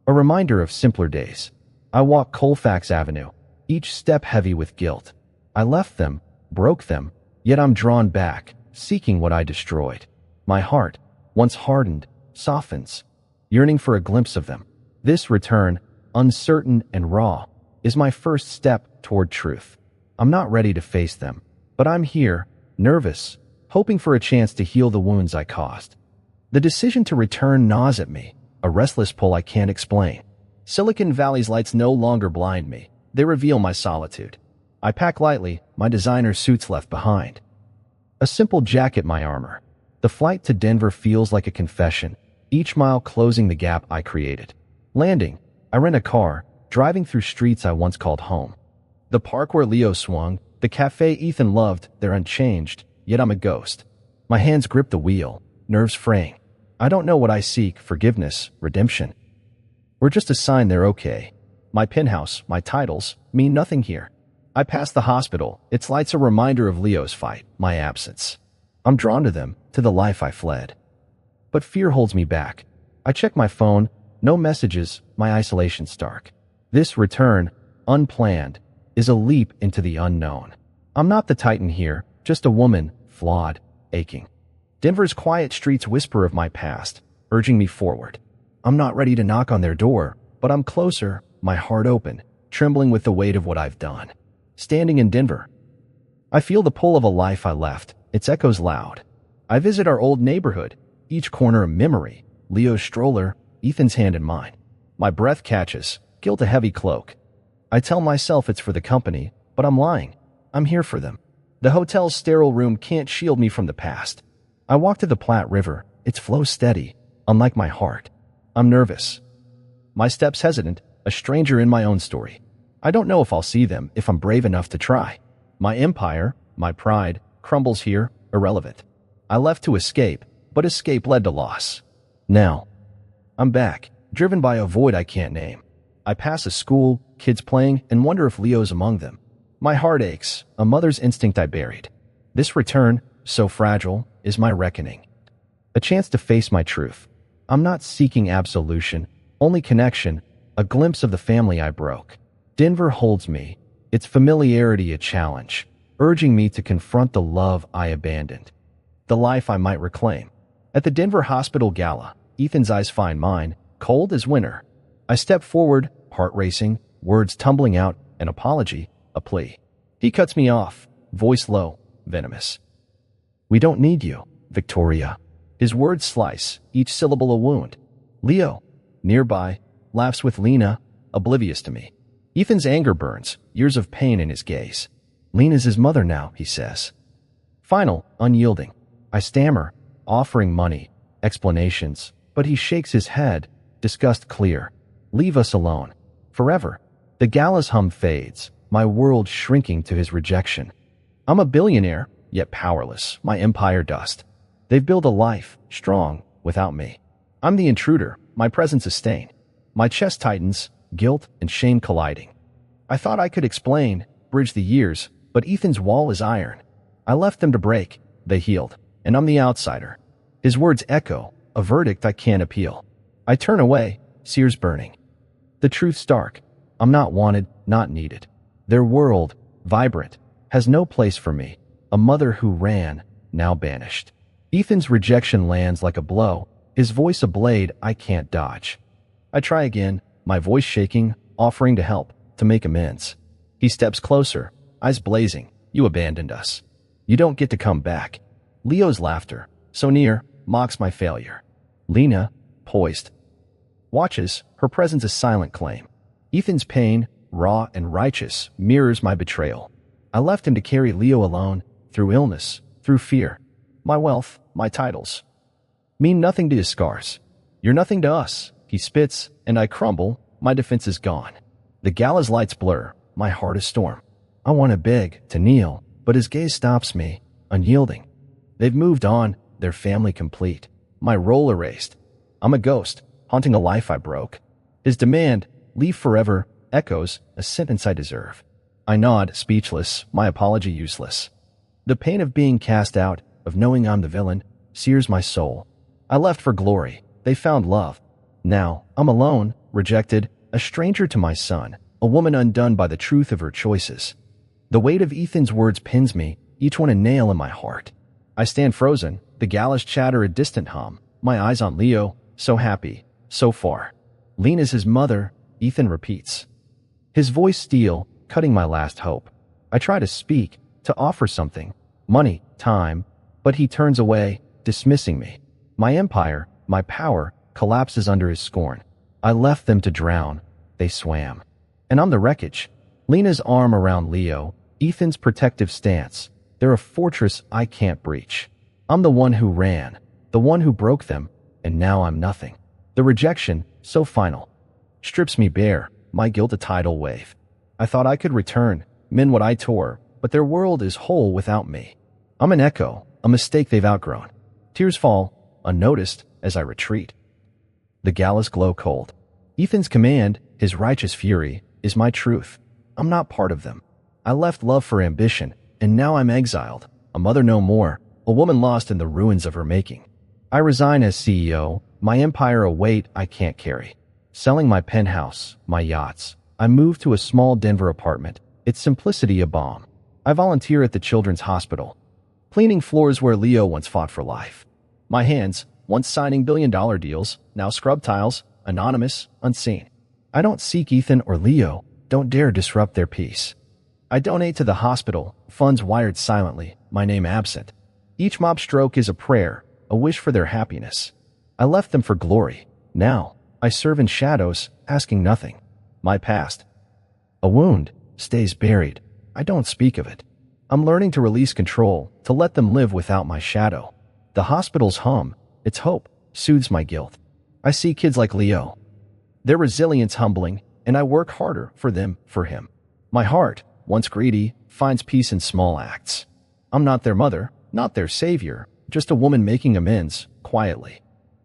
A reminder of simpler days. I walk Colfax Avenue, each step heavy with guilt. I left them, broke them, yet I'm drawn back, seeking what I destroyed. My heart, once hardened, softens, yearning for a glimpse of them. This return, uncertain and raw, is my first step toward truth. I'm not ready to face them, but I'm here, nervous, hoping for a chance to heal the wounds I caused. The decision to return gnaws at me, a restless pull I can't explain. Silicon Valley's lights no longer blind me. They reveal my solitude. I pack lightly, my designer suits left behind. A simple jacket my armor. The flight to Denver feels like a confession, each mile closing the gap I created. Landing, I rent a car, driving through streets I once called home. The park where Leo swung, the cafe Ethan loved, they're unchanged, yet I'm a ghost. My hands grip the wheel, nerves fraying. I don't know what I seek, forgiveness, redemption. Or just a sign they're okay. My penthouse, my titles, mean nothing here. I pass the hospital, its lights a reminder of Leo's fight, my absence. I'm drawn to them, to the life I fled. But fear holds me back. I check my phone, no messages, my isolation stark. This return, unplanned, is a leap into the unknown. I'm not the titan here, just a woman, flawed, aching. Denver's quiet streets whisper of my past, urging me forward. I'm not ready to knock on their door, but I'm closer, my heart open, trembling with the weight of what I've done. Standing in Denver, I feel the pull of a life I left, its echoes loud. I visit our old neighborhood, each corner a memory, Leo's stroller, Ethan's hand in mine. My breath catches, guilt a heavy cloak. I tell myself it's for the company, but I'm lying. I'm here for them. The hotel's sterile room can't shield me from the past. I walk to the Platte River, its flow steady, unlike my heart. I'm nervous. My steps hesitant, a stranger in my own story. I don't know if I'll see them, if I'm brave enough to try. My empire, my pride, crumbles here, irrelevant. I left to escape, but escape led to loss. Now, I'm back, driven by a void I can't name. I pass a school, kids playing, and wonder if Leo's among them. My heart aches, a mother's instinct I buried. This return, so fragile, is my reckoning. A chance to face my truth. I'm not seeking absolution, only connection, a glimpse of the family I broke. Denver holds me, its familiarity a challenge, urging me to confront the love I abandoned. The life I might reclaim. At the Denver Hospital Gala, Ethan's eyes find mine, cold as winter. I step forward, heart racing, words tumbling out, an apology, a plea. He cuts me off, voice low, venomous. We don't need you, Victoria. His words slice, each syllable a wound. Leo, nearby, laughs with Lena, oblivious to me. Ethan's anger burns, years of pain in his gaze. Lena's his mother now, he says. Final, unyielding. I stammer, offering money, explanations, but he shakes his head, disgust clear. Leave us alone. Forever. The gala's hum fades, my world shrinking to his rejection. I'm a billionaire, yet powerless, my empire dust. They've built a life, strong, without me. I'm the intruder, my presence a stain. My chest tightens, guilt and shame colliding. I thought I could explain, bridge the years, but Ethan's wall is iron. I left them to break, they healed, and I'm the outsider. His words echo, a verdict I can't appeal. I turn away, sears burning. The truth's stark. I'm not wanted, not needed. Their world, vibrant, has no place for me. A mother who ran, now banished. Ethan's rejection lands like a blow, his voice a blade I can't dodge. I try again, my voice shaking, offering to help, to make amends. He steps closer, eyes blazing. You abandoned us. You don't get to come back. Leo's laughter, so near, mocks my failure. Lena, poised, watches, her presence a silent claim. Ethan's pain, raw and righteous, mirrors my betrayal. I left him to carry Leo alone, through illness, through fear. My wealth, my titles, mean nothing to his scars. You're nothing to us. He spits, and I crumble, my defense is gone. The gala's lights blur, my heart a storm. I want to beg, to kneel, but his gaze stops me, unyielding. They've moved on, their family complete. my role erased. I'm a ghost, haunting a life I broke. His demand, leave forever, echoes a sentence I deserve. I nod, speechless, my apology useless. The pain of being cast out, of knowing I'm the villain, sears my soul. I left for glory. They found love. Now, I'm alone, rejected, a stranger to my son, a woman undone by the truth of her choices. The weight of Ethan's words pins me, each one a nail in my heart. I stand frozen, the gallows chatter a distant hum, my eyes on Leo, so happy, so far. Lena's his mother, Ethan repeats. His voice steel, cutting my last hope. I try to speak, to offer something, money, time, but he turns away, dismissing me. My empire, my power, collapses under his scorn. I left them to drown. They swam. And I'm the wreckage. Lena's arm around Leo, Ethan's protective stance. They're a fortress I can't breach. I'm the one who ran, the one who broke them, and now I'm nothing. The rejection, so final, strips me bare, my guilt a tidal wave. I thought I could return, mend what I tore, but their world is whole without me. I'm an echo, a mistake they've outgrown. Tears fall, unnoticed, as I retreat. The gallows glow cold. Ethan's command, his righteous fury, is my truth. I'm not part of them. I left love for ambition, and now I'm exiled, a mother no more, a woman lost in the ruins of her making. I resign as CEO, my empire a weight I can't carry. Selling my penthouse, my yachts, I move to a small Denver apartment, its simplicity a balm. I volunteer at the Children's Hospital, cleaning floors where Leo once fought for life. My hands, once signing billion-dollar deals, now scrub tiles, anonymous, unseen. I don't seek Ethan or Leo, don't dare disrupt their peace. I donate to the hospital, funds wired silently, my name absent. Each mob stroke is a prayer, a wish for their happiness. I left them for glory. Now, I serve in shadows, asking nothing. My past, a wound, stays buried. I don't speak of it. I'm learning to release control, to let them live without my shadow. The hospital's hum, its hope, soothes my guilt. I see kids like Leo. Their resilience humbling, and I work harder for them, for him. My heart, once greedy, finds peace in small acts. I'm not their mother, not their savior, just a woman making amends, quietly.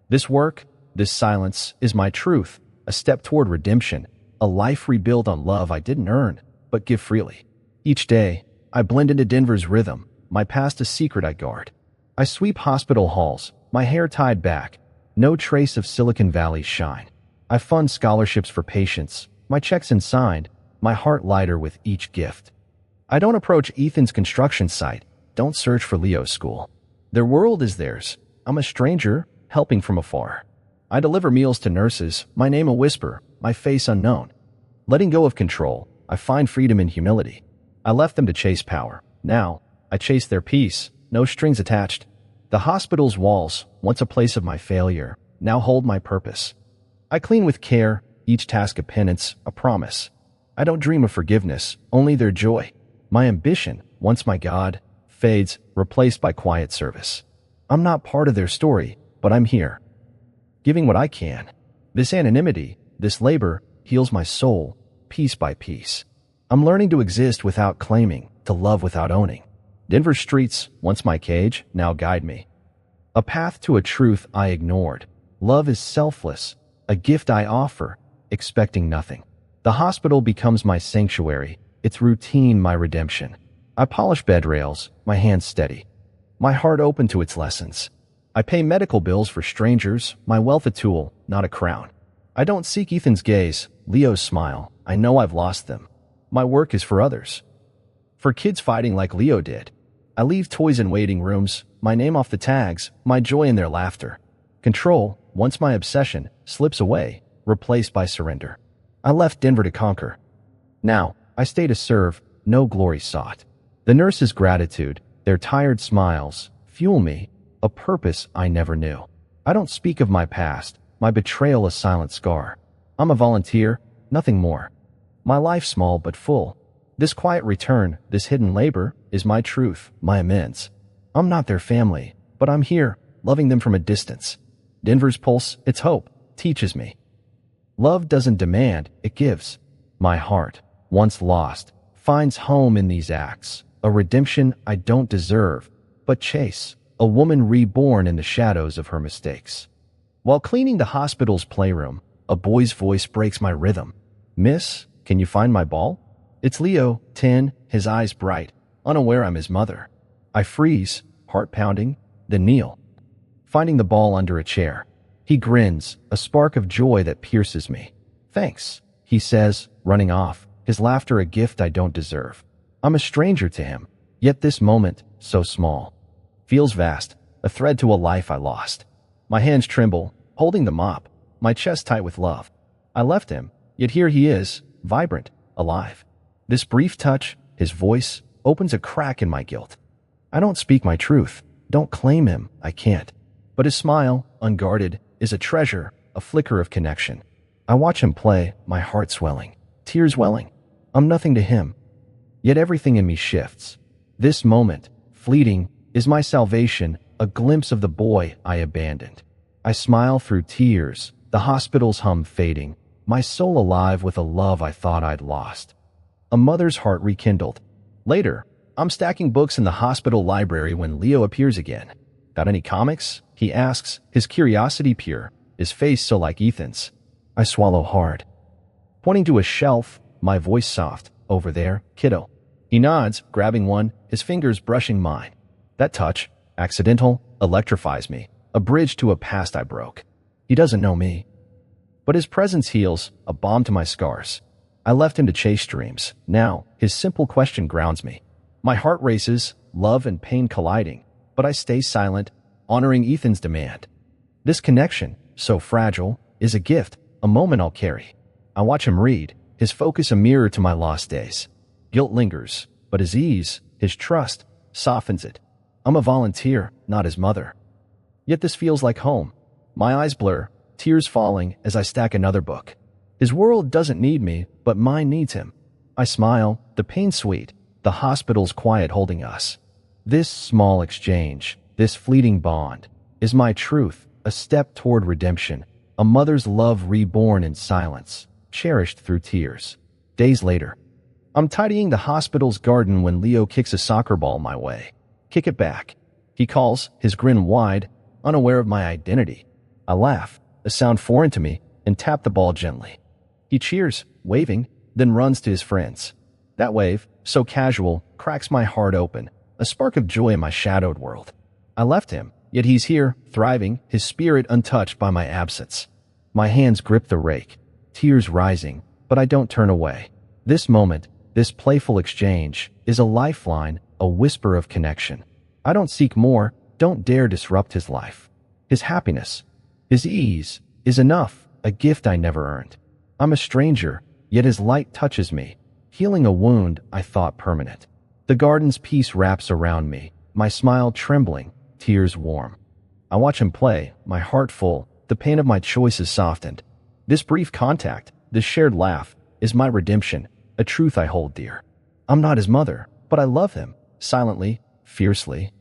This work, this silence, is my truth, a step toward redemption, a life rebuilt on love I didn't earn, but give freely. Each day, I blend into Denver's rhythm, my past a secret I guard. I sweep hospital halls, my hair tied back, no trace of Silicon Valley's shine. I fund scholarships for patients, my checks unsigned, my heart lighter with each gift. I don't approach Ethan's construction site, don't search for Leo's school. Their world is theirs. I'm a stranger, helping from afar. I deliver meals to nurses, my name a whisper, my face unknown. Letting go of control, I find freedom in humility. I left them to chase power. Now, I chase their peace, no strings attached. The hospital's walls, once a place of my failure, now hold my purpose. I clean with care, each task a penance, a promise. I don't dream of forgiveness, only their joy. My ambition, once my God, fades, replaced by quiet service. I'm not part of their story, but I'm here, giving what I can. This anonymity, this labor, heals my soul, piece by piece. I'm learning to exist without claiming, to love without owning. Denver's streets, once my cage, now guide me. A path to a truth I ignored. Love is selfless, a gift I offer, expecting nothing. The hospital becomes my sanctuary, its routine my redemption. I polish bed rails, my hands steady, my heart open to its lessons. I pay medical bills for strangers, my wealth a tool, not a crown. I don't seek Ethan's gaze, Leo's smile. I know I've lost them. My work is for others. For kids fighting like Leo did. I leave toys in waiting rooms, my name off the tags, my joy in their laughter. Control, once my obsession, slips away, replaced by surrender. I left Denver to conquer. Now, I stay to serve, no glory sought. The nurse's gratitude, their tired smiles, fuel me, a purpose I never knew. I don't speak of my past, my betrayal a silent scar. I'm a volunteer, nothing more. My life small but full. This quiet return, this hidden labor, is my truth, my amends. I'm not their family, but I'm here, loving them from a distance. Denver's pulse, its hope, teaches me. Love doesn't demand, it gives. My heart, once lost, finds home in these acts, a redemption I don't deserve, but chase, a woman reborn in the shadows of her mistakes. While cleaning the hospital's playroom, a boy's voice breaks my rhythm. "Miss, can you find my ball?" It's Leo, 10, his eyes bright, unaware I'm his mother. I freeze, heart pounding, then kneel, finding the ball under a chair. He grins, a spark of joy that pierces me. "Thanks," he says, running off, his laughter a gift I don't deserve. I'm a stranger to him, yet this moment, so small, feels vast, a thread to a life I lost. My hands tremble, holding the mop, my chest tight with love. I left him, yet here he is, vibrant, alive. This brief touch, his voice, opens a crack in my guilt. I don't speak my truth, don't claim him, I can't. But his smile, unguarded, is a treasure, a flicker of connection. I watch him play, my heart swelling, tears welling. I'm nothing to him, yet everything in me shifts. This moment, fleeting, is my salvation, a glimpse of the boy I abandoned. I smile through tears, the hospital's hum fading, my soul alive with a love I thought I'd lost. A mother's heart rekindled. Later, I'm stacking books in the hospital library when Leo appears again. "Got any comics?" he asks, his curiosity pure, his face so like Ethan's. I swallow hard. Pointing to a shelf, my voice soft, "Over there, kiddo." He nods, grabbing one, his fingers brushing mine. That touch, accidental, electrifies me, a bridge to a past I broke. He doesn't know me, but his presence heals, a balm to my scars. I left him to chase dreams. Now, his simple question grounds me. My heart races, love and pain colliding, but I stay silent, honoring Ethan's demand. This connection, so fragile, is a gift, a moment I'll carry. I watch him read, his focus a mirror to my lost days. Guilt lingers, but his ease, his trust, softens it. I'm a volunteer, not his mother. Yet this feels like home. My eyes blur, tears falling as I stack another book. His world doesn't need me, but mine needs him. I smile, the pain sweet, the hospital's quiet holding us. This small exchange, this fleeting bond, is my truth, a step toward redemption, a mother's love reborn in silence, cherished through tears. Days later, I'm tidying the hospital's garden when Leo kicks a soccer ball my way. "Kick it back," he calls, his grin wide, unaware of my identity. I laugh, a sound foreign to me, and tap the ball gently. He cheers, waving, then runs to his friends. That wave, so casual, cracks my heart open, a spark of joy in my shadowed world. I left him, yet he's here, thriving, his spirit untouched by my absence. My hands grip the rake, tears rising, but I don't turn away. This moment, this playful exchange, is a lifeline, a whisper of connection. I don't seek more, don't dare disrupt his life. His happiness, his ease, is enough, a gift I never earned. I'm a stranger, yet his light touches me, healing a wound I thought permanent. The garden's peace wraps around me, my smile trembling, tears warm. I watch him play, my heart full, the pain of my choices softened. This brief contact, this shared laugh, is my redemption, a truth I hold dear. I'm not his mother, but I love him, silently, fiercely.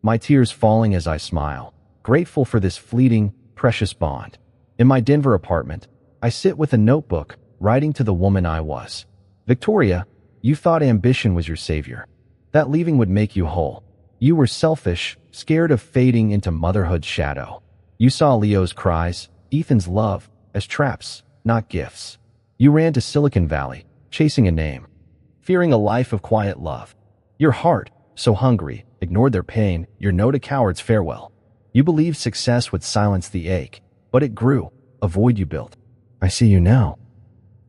My tears falling as I smile, grateful for this fleeting, precious bond. In my Denver apartment, I sit with a notebook, writing to the woman I was. "Victoria, you thought ambition was your savior. That leaving would make you whole. You were selfish, scared of fading into motherhood's shadow. You saw Leo's cries, Ethan's love, as traps, not gifts. You ran to Silicon Valley, chasing a name, fearing a life of quiet love. Your heart, so hungry, ignored their pain, your no to cowards farewell. You believed success would silence the ache, but it grew, a void you built. I see you now.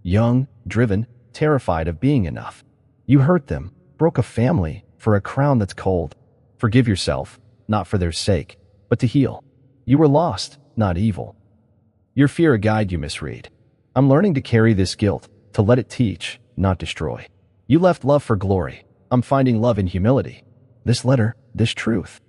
Young, driven, terrified of being enough. You hurt them, broke a family, for a crown that's cold. Forgive yourself, not for their sake, but to heal. You were lost, not evil. Your fear a guide you misread. I'm learning to carry this guilt, to let it teach, not destroy. You left love for glory. I'm finding love in humility. This letter, this truth,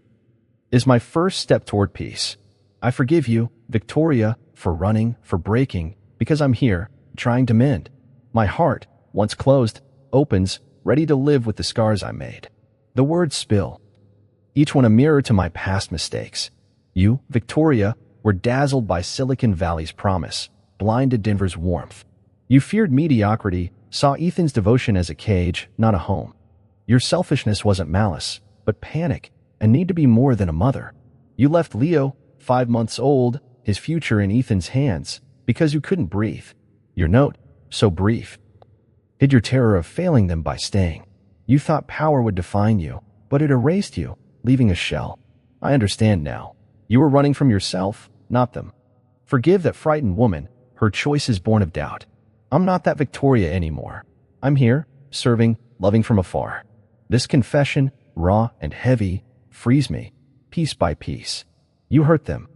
is my first step toward peace. I forgive you, Victoria, for running, for breaking, because I'm here, trying to mend. My heart, once closed, opens, ready to live with the scars I made. The words spill, each one a mirror to my past mistakes. You, Victoria, were dazzled by Silicon Valley's promise, blind to Denver's warmth. You feared mediocrity, saw Ethan's devotion as a cage, not a home. Your selfishness wasn't malice, but panic, and need to be more than a mother. You left Leo, 5 months old, his future in Ethan's hands, because you couldn't breathe. Your note, so brief, hid your terror of failing them by staying. You thought power would define you, but it erased you, leaving a shell. I understand now. You were running from yourself, not them. Forgive that frightened woman, her choice is born of doubt. I'm not that Victoria anymore. I'm here, serving, loving from afar. This confession, raw and heavy, frees me, piece by piece. You hurt them,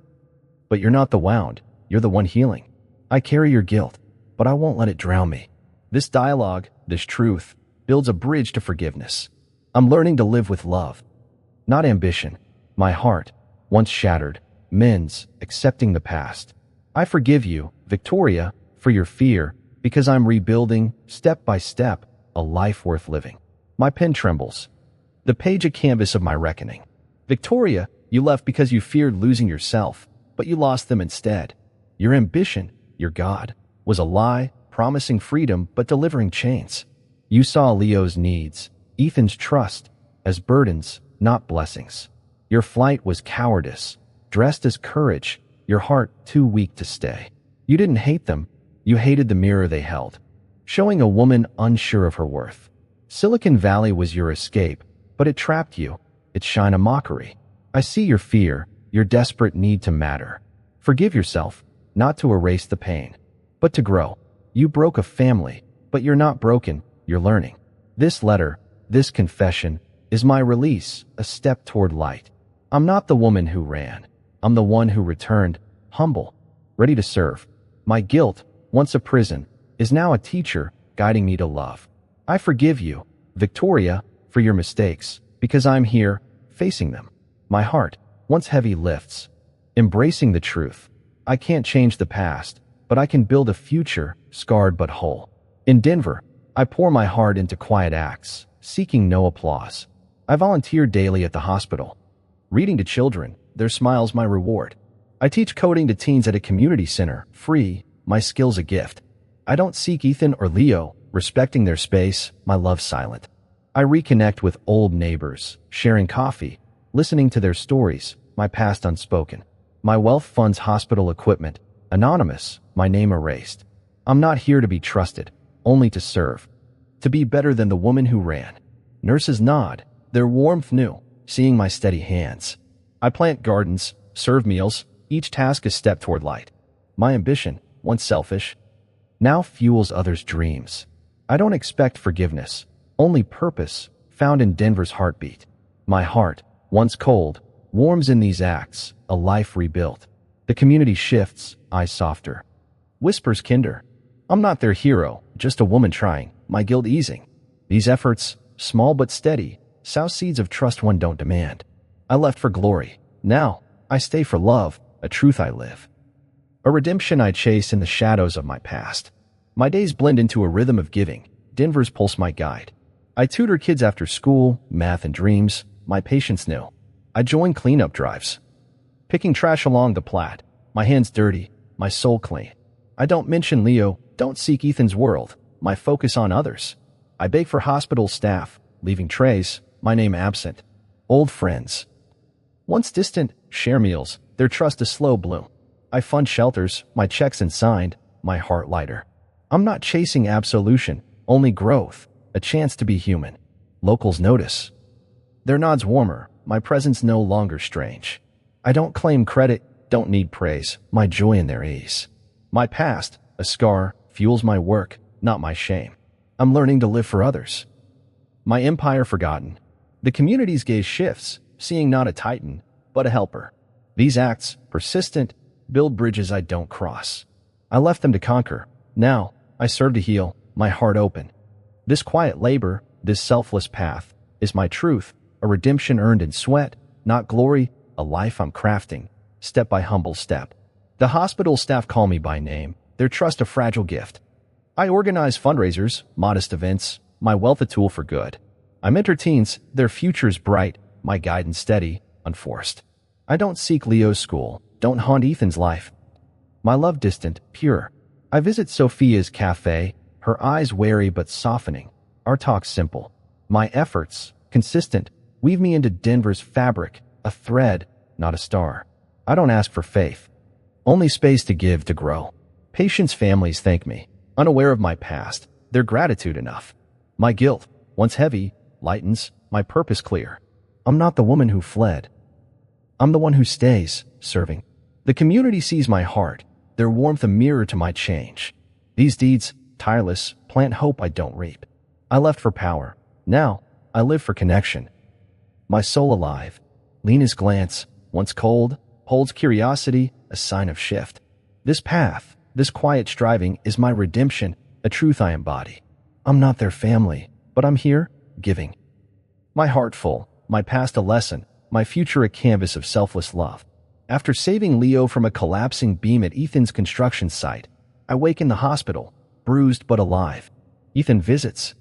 but you're not the wound, you're the one healing. I carry your guilt, but I won't let it drown me. This dialogue, this truth, builds a bridge to forgiveness. I'm learning to live with love, not ambition. My heart, once shattered, mends, accepting the past. I forgive you, Victoria, for your fear, because I'm rebuilding, step by step, a life worth living. My pen trembles. The page a canvas of my reckoning. Victoria, you left because you feared losing yourself, but you lost them instead. Your ambition, your God, was a lie, promising freedom but delivering chains. You saw Leo's needs, Ethan's trust, as burdens, not blessings. Your flight was cowardice, dressed as courage, your heart too weak to stay. You didn't hate them, you hated the mirror they held, showing a woman unsure of her worth. Silicon Valley was your escape, but it trapped you, its shine a mockery. I see your fear, your desperate need to matter. Forgive yourself, not to erase the pain, but to grow. You broke a family, but you're not broken, you're learning. This letter, this confession, is my release, a step toward light. I'm not the woman who ran. I'm the one who returned, humble, ready to serve. My guilt, once a prison, is now a teacher, guiding me to love. I forgive you, Victoria, for your mistakes, because I'm here, facing them. My heart, once heavy, lifts, embracing the truth. I can't change the past, but I can build a future, scarred but whole. In Denver, I pour my heart into quiet acts, seeking no applause. I volunteer daily at the hospital, reading to children, their smiles my reward. I teach coding to teens at a community center, free, my skills a gift. I don't seek Ethan or Leo, respecting their space, my love silent. I reconnect with old neighbors, sharing coffee, listening to their stories, my past unspoken. My wealth funds hospital equipment, anonymous, my name erased. I'm not here to be trusted, only to serve. To be better than the woman who ran. Nurses nod, their warmth new, seeing my steady hands. I plant gardens, serve meals, each task a step toward light. My ambition, once selfish, now fuels others' dreams. I don't expect forgiveness, only purpose, found in Denver's heartbeat. My heart, once cold, warms in these acts, a life rebuilt. The community shifts, eyes softer. Whispers kinder. I'm not their hero, just a woman trying, my guilt easing. These efforts, small but steady, sow seeds of trust one don't demand. I left for glory. Now, I stay for love, a truth I live. A redemption I chase in the shadows of my past. My days blend into a rhythm of giving, Denver's pulse my guide. I tutor kids after school, math and dreams, my patience new. I join cleanup drives, picking trash along the Platte, my hands dirty, my soul clean. I don't mention Leo, don't seek Ethan's world, my focus on others. I bake for hospital staff, leaving trays, my name absent. Old friends, once distant, share meals, their trust a slow bloom. I fund shelters, my checks unsigned, my heart lighter. I'm not chasing absolution, only growth, a chance to be human. Locals notice. Their nods warmer, my presence no longer strange. I don't claim credit, don't need praise, my joy in their ease. My past, a scar, fuels my work, not my shame. I'm learning to live for others. My empire forgotten. The community's gaze shifts, seeing not a titan, but a helper. These acts, persistent, build bridges I don't cross. I left them to conquer. Now, I serve to heal, my heart open. This quiet labor, this selfless path, is my truth, a redemption earned in sweat, not glory, a life I'm crafting, step by humble step. The hospital staff call me by name, their trust a fragile gift. I organize fundraisers, modest events, my wealth a tool for good. I mentor teens, their futures bright, my guidance steady, unforced. I don't seek Leo's school, don't haunt Ethan's life. My love distant, pure. I visit Sophia's cafe, her eyes wary but softening, our talk simple. My efforts, consistent, Weave me into Denver's fabric, a thread, not a star. I don't ask for faith. Only space to give, to grow. Patients' families thank me, unaware of my past, their gratitude enough. My guilt, once heavy, lightens, my purpose clear. I'm not the woman who fled. I'm the one who stays, serving. The community sees my heart, their warmth a mirror to my change. These deeds, tireless, plant hope I don't reap. I left for power. Now, I live for connection. My soul alive. Lena's glance, once cold, holds curiosity, a sign of shift. This path, this quiet striving is my redemption, a truth I embody. I'm not their family, but I'm here, giving. My heart full, my past a lesson, my future a canvas of selfless love. After saving Leo from a collapsing beam at Ethan's construction site, I wake in the hospital, bruised but alive. Ethan visits.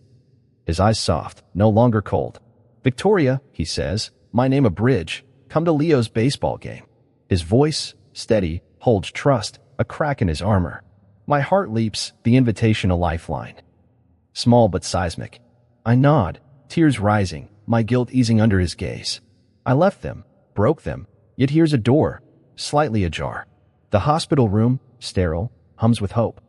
His eyes soft, no longer cold. "Victoria," he says, "my name a bridge. Come to Leo's baseball game." His voice, steady, holds trust, a crack in his armor. My heart leaps, the invitation a lifeline. Small but seismic. I nod, tears rising, my guilt easing under his gaze. I left them, broke them, yet here's a door, slightly ajar. The hospital room, sterile, hums with hope.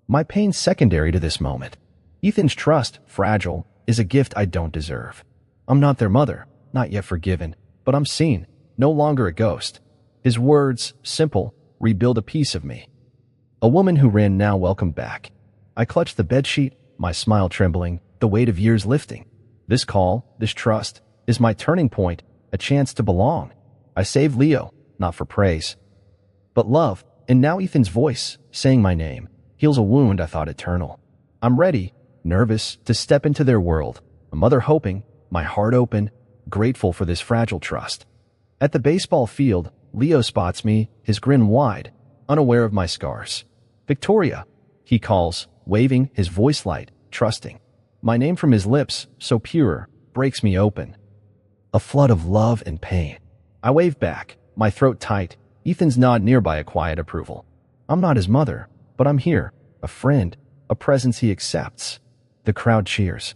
My pain's secondary to this moment. Ethan's trust, fragile, is a gift I don't deserve. I'm not their mother, not yet forgiven, but I'm seen, no longer a ghost. His words, simple, rebuild a piece of me. A woman who ran now welcomed back. I clutch the bedsheet, my smile trembling, the weight of years lifting. This call, this trust, is my turning point, a chance to belong. I saved Leo, not for praise, but love, and now Ethan's voice, saying my name, heals a wound I thought eternal. I'm ready, nervous, to step into their world, a mother hoping, my heart open, grateful for this fragile trust. At the baseball field, Leo spots me, his grin wide, unaware of my scars. "Victoria," he calls, waving, his voice light, trusting. My name from his lips, so pure, breaks me open. A flood of love and pain. I wave back, my throat tight, Ethan's nod nearby a quiet approval. I'm not his mother, but I'm here, a friend, a presence he accepts. The crowd cheers.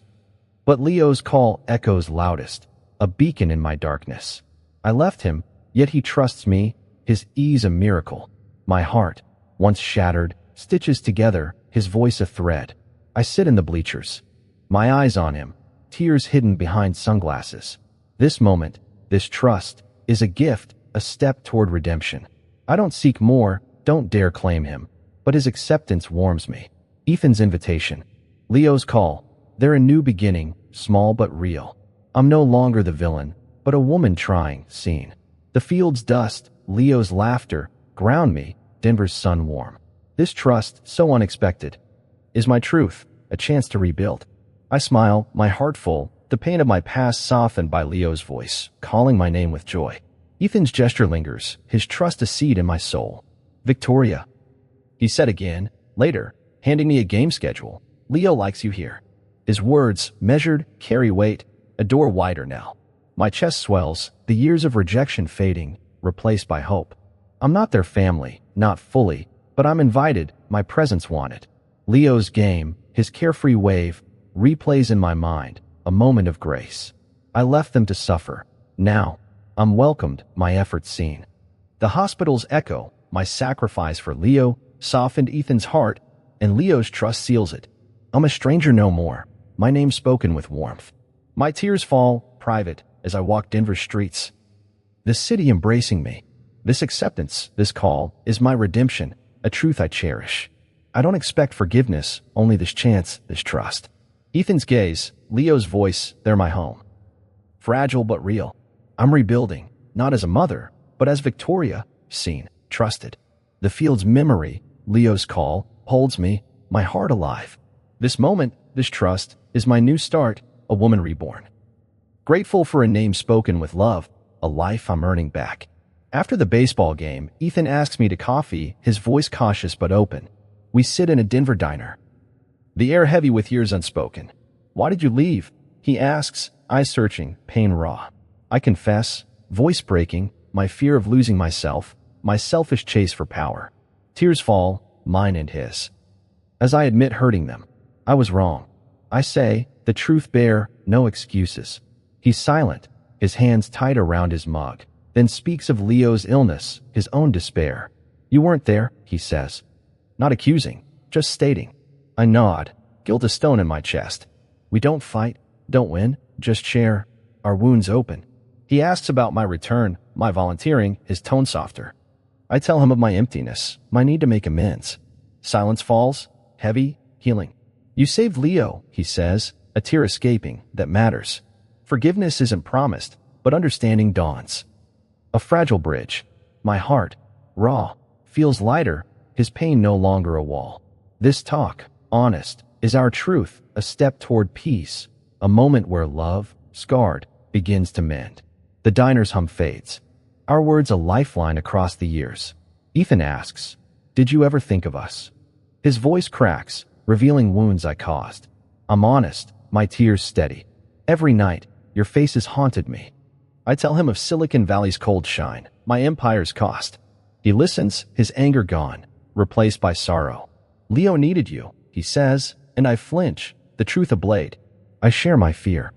But Leo's call echoes loudest, a beacon in my darkness. I left him, yet he trusts me, his ease a miracle. My heart, once shattered, stitches together, his voice a thread. I sit in the bleachers, my eyes on him, tears hidden behind sunglasses. This moment, this trust, is a gift, a step toward redemption. I don't seek more, don't dare claim him, but his acceptance warms me. Ethan's invitation. Leo's call. They're a new beginning, small but real. I'm no longer the villain, but a woman trying, seen. The field's dust, Leo's laughter, ground me, Denver's sun warm. This trust, so unexpected, is my truth, a chance to rebuild. I smile, my heart full, the pain of my past softened by Leo's voice, calling my name with joy. Ethan's gesture lingers, his trust a seed in my soul. "Victoria," he said again, later, handing me a game schedule. "Leo likes you here." His words, measured, carry weight, a door wider now. My chest swells, the years of rejection fading, replaced by hope. I'm not their family, not fully, but I'm invited, my presence wanted. Leo's game, his carefree wave, replays in my mind, a moment of grace. I left them to suffer. Now, I'm welcomed, my efforts seen. The hospital's echo, my sacrifice for Leo, softened Ethan's heart, and Leo's trust seals it. I'm a stranger no more, my name spoken with warmth. My tears fall, private, as I walk Denver's streets. The city embracing me. This acceptance, this call, is my redemption, a truth I cherish. I don't expect forgiveness, only this chance, this trust. Ethan's gaze, Leo's voice, they're my home. Fragile but real. I'm rebuilding, not as a mother, but as Victoria, seen, trusted. The field's memory, Leo's call, holds me, my heart alive. This moment, this trust, is my new start, a woman reborn. Grateful for a name spoken with love, a life I'm earning back. After the baseball game, Ethan asks me to coffee, his voice cautious but open. We sit in a Denver diner. The air heavy with years unspoken. "Why did you leave?" he asks, eyes searching, pain raw. I confess, voice breaking, my fear of losing myself, my selfish chase for power. Tears fall, mine and his. As I admit hurting them, I was wrong. I say, the truth bear, no excuses. He's silent, his hands tight around his mug, then speaks of Leo's illness, his own despair. You weren't there, he says. Not accusing, just stating. I nod, guilt a stone in my chest. We don't fight, don't win, just share our wounds open. He asks about my return, my volunteering, his tone softer. I tell him of my emptiness, my need to make amends. Silence falls, heavy, healing. You saved Leo, he says, a tear escaping, that matters. Forgiveness isn't promised, but understanding dawns. A fragile bridge. My heart, raw, feels lighter, his pain no longer a wall. This talk, honest, is our truth, a step toward peace, a moment where love, scarred, begins to mend. The diner's hum fades. Our words a lifeline across the years. Ethan asks, did you ever think of us? His voice cracks, revealing wounds I caused. I'm honest, my tears steady. Every night, your faces haunted me. I tell him of Silicon Valley's cold shine, my empire's cost. He listens, his anger gone, replaced by sorrow. Leo needed you, he says, and I flinch, the truth a blade. I share my fear.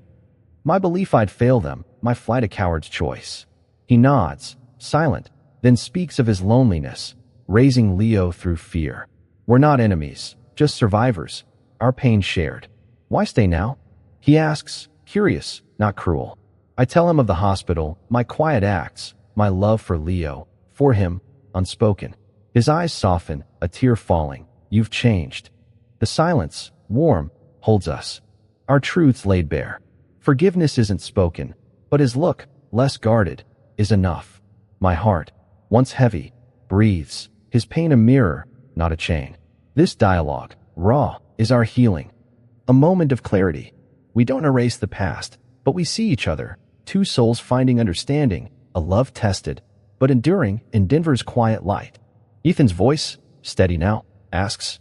My belief I'd fail them, my flight a coward's choice. He nods, silent, then speaks of his loneliness, raising Leo through fear. We're not enemies, just survivors, our pain shared. Why stay now? He asks, curious, not cruel. I tell him of the hospital, my quiet acts, my love for Leo, for him, unspoken. His eyes soften, a tear falling. You've changed. The silence, warm, holds us. Our truths laid bare. Forgiveness isn't spoken, but his look, less guarded, is enough. My heart, once heavy, breathes, his pain a mirror, not a chain. This dialogue, raw, is our healing. A moment of clarity. We don't erase the past, but we see each other, two souls finding understanding, a love tested, but enduring in Denver's quiet light. Ethan's voice, steady now, asks,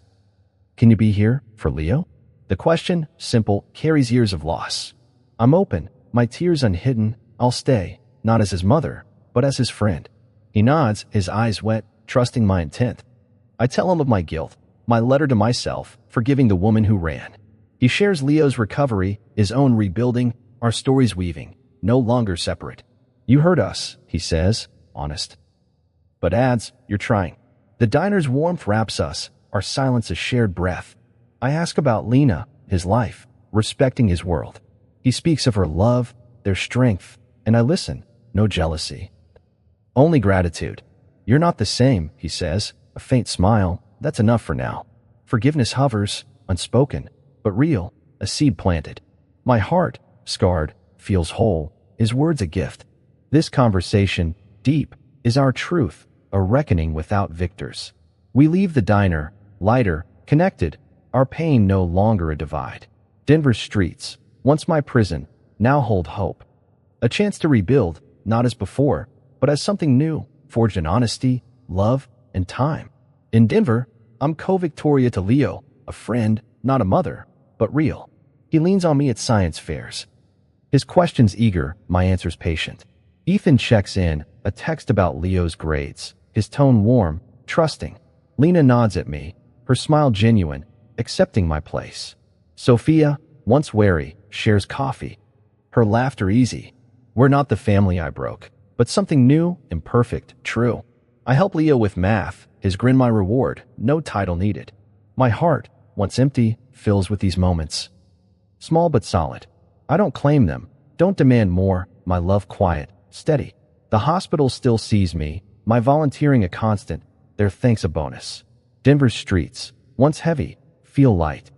can you be here for Leo? The question, simple, carries years of loss. I'm open, my tears unhidden, I'll stay, not as his mother, but as his friend. He nods, his eyes wet, trusting my intent. I tell him of my guilt, my letter to myself, forgiving the woman who ran. He shares Leo's recovery, his own rebuilding, our stories weaving, no longer separate. You hurt us, he says, honest. But adds, you're trying. The diner's warmth wraps us, our silence a shared breath. I ask about Lena, his life, respecting his world. He speaks of her love, their strength, and I listen, no jealousy. Only gratitude. You're not the same, he says, a faint smile, that's enough for now. Forgiveness hovers, unspoken, but real, a seed planted. My heart, scarred, feels whole, his words a gift. This conversation, deep, is our truth, a reckoning without victors. We leave the diner, lighter, connected, our pain no longer a divide. Denver's streets, once my prison, now hold hope. A chance to rebuild, not as before, but as something new, forged in honesty, love, and time. In Denver, I'm co-Victoria to Leo, a friend, not a mother, but real. He leans on me at science fairs. His questions eager, my answers patient. Ethan checks in, a text about Leo's grades, his tone warm, trusting. Lena nods at me, her smile genuine, accepting my place. Sophia, once wary, shares coffee. Her laughter easy. We're not the family I broke, but something new, imperfect, true. I help Leo with math, his grin my reward, no title needed. My heart, once empty, fills with these moments. Small but solid. I don't claim them, don't demand more, my love quiet, steady. The hospital still sees me, my volunteering a constant, their thanks a bonus. Denver's streets, once heavy, feel light.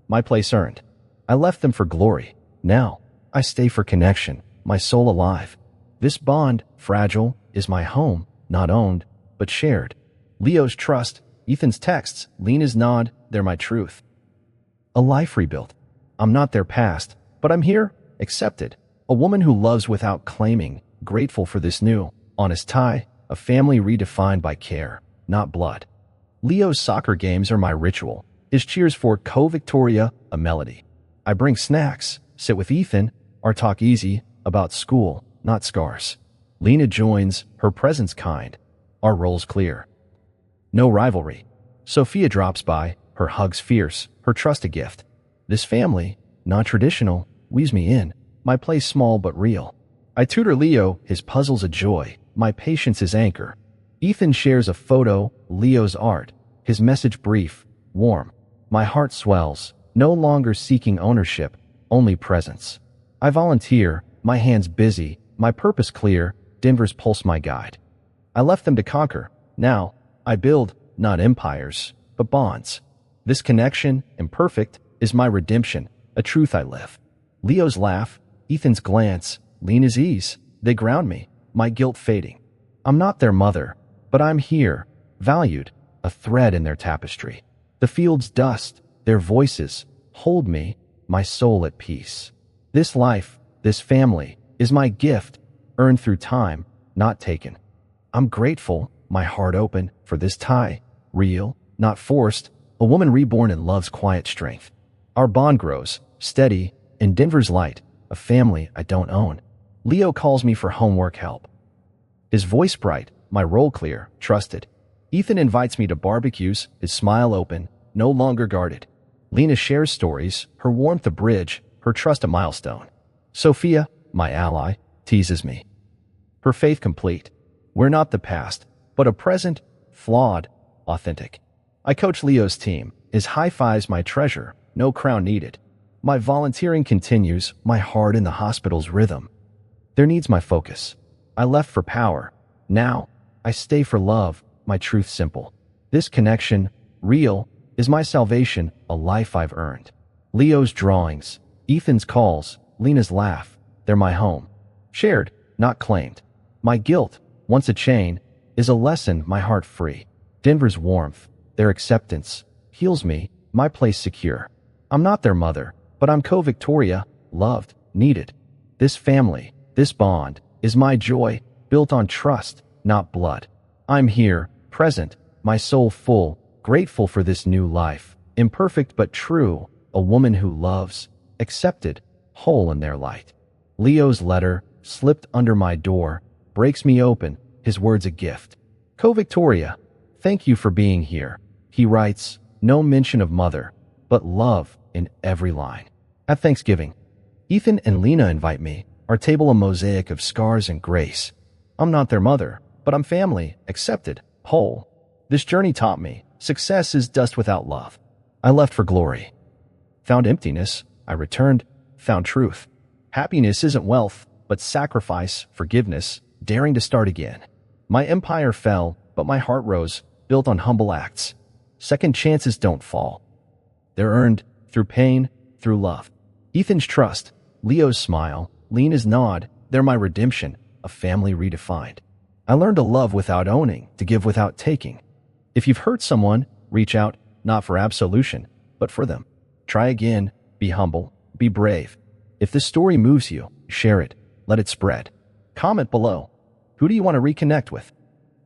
My place earned. I left them for glory. Now, I stay for connection, my soul alive. This bond, fragile, is my home, not owned, but shared. Leo's trust, Ethan's texts, Lena's nod, they're my truth. A life rebuilt. I'm not their past, but I'm here, accepted. A woman who loves without claiming, grateful for this new, honest tie, a family redefined by care, not blood. Leo's soccer games are my ritual, his cheers for co-Victoria, a melody. I bring snacks, sit with Ethan, our talk easy, about school, not scars. Lena joins, her presence kind, our roles clear. No rivalry. Sophia drops by, her hugs fierce, her trust a gift. This family, non-traditional, weaves me in. my place small but real. I tutor Leo, his puzzles a joy, my patience his anchor. Ethan shares a photo, Leo's art, his message brief, warm. My heart swells, no longer seeking ownership, only presence. I volunteer, my hands busy, my purpose clear, Denver's pulse my guide. I left them to conquer. Now, I build, not empires, but bonds. This connection, imperfect, is my redemption, a truth I live. Leo's laugh, Ethan's glance, Lena's ease, they ground me, my guilt fading. I'm not their mother, but I'm here, valued, a thread in their tapestry. The field's dust, their voices, hold me, my soul at peace. This life, this family, is my gift, earned through time, not taken. I'm grateful, my heart open, for this tie, real, not forced, a woman reborn in love's quiet strength. Our bond grows, steady, in Denver's light, a family I don't own. Leo calls me for homework help. His voice bright, my role clear, trusted. Ethan invites me to barbecues, his smile open, no longer guarded. Lena shares stories, her warmth a bridge, her trust a milestone. Sophia, my ally, teases me. Her faith complete. We're not the past, but a present, flawed, authentic. I coach Leo's team, his high fives my treasure, no crown needed. My volunteering continues, my heart in the hospital's rhythm. Their needs my focus. I left for power. Now, I stay for love, my truth simple. This connection, real, is my salvation, a life I've earned. Leo's drawings, Ethan's calls, Lena's laugh, they're my home. Shared, not claimed. My guilt, once a chain, is a lesson my heart free. Denver's warmth, their acceptance, heals me, my place secure. I'm not their mother, but I'm co-Victoria, loved, needed. This family, this bond, is my joy, built on trust, not blood. I'm here, present, my soul full, grateful for this new life, imperfect but true, a woman who loves, accepted, whole in their light. Leo's letter, slipped under my door, breaks me open, his words a gift. Co-Victoria, thank you for being here. He writes, no mention of mother, but love in every line. At Thanksgiving, Ethan and Lena invite me, our table a mosaic of scars and grace. I'm not their mother, but I'm family, accepted, whole. This journey taught me, success is dust without love. I left for glory. Found emptiness, I returned, found truth. Happiness isn't wealth, but sacrifice, forgiveness, daring to start again. My empire fell, but my heart rose, built on humble acts. Second chances don't fall. They're earned through pain, through love. Ethan's trust, Leo's smile, Lena's nod, they're my redemption, a family redefined. I learned to love without owning, to give without taking. If you've hurt someone, reach out, not for absolution, but for them. Try again, be humble, be brave. If this story moves you, share it, let it spread. Comment below. Who do you want to reconnect with?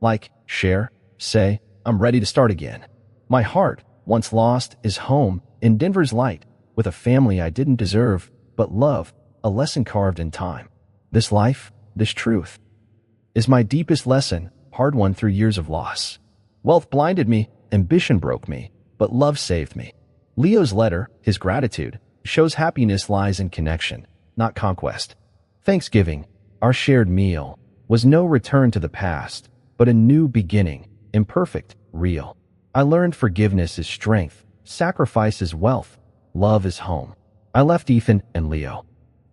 Like, share, say, I'm ready to start again. My heart, once lost, is home in Denver's light, with a family I didn't deserve, but love, a lesson carved in time. This life, this truth, is my deepest lesson, hard won through years of loss. Wealth blinded me, ambition broke me, but love saved me. Leo's letter, his gratitude, shows happiness lies in connection, not conquest. Thanksgiving, our shared meal, was no return to the past, but a new beginning, imperfect, real. I learned forgiveness is strength, sacrifice is wealth, love is home. I left Ethan and Leo.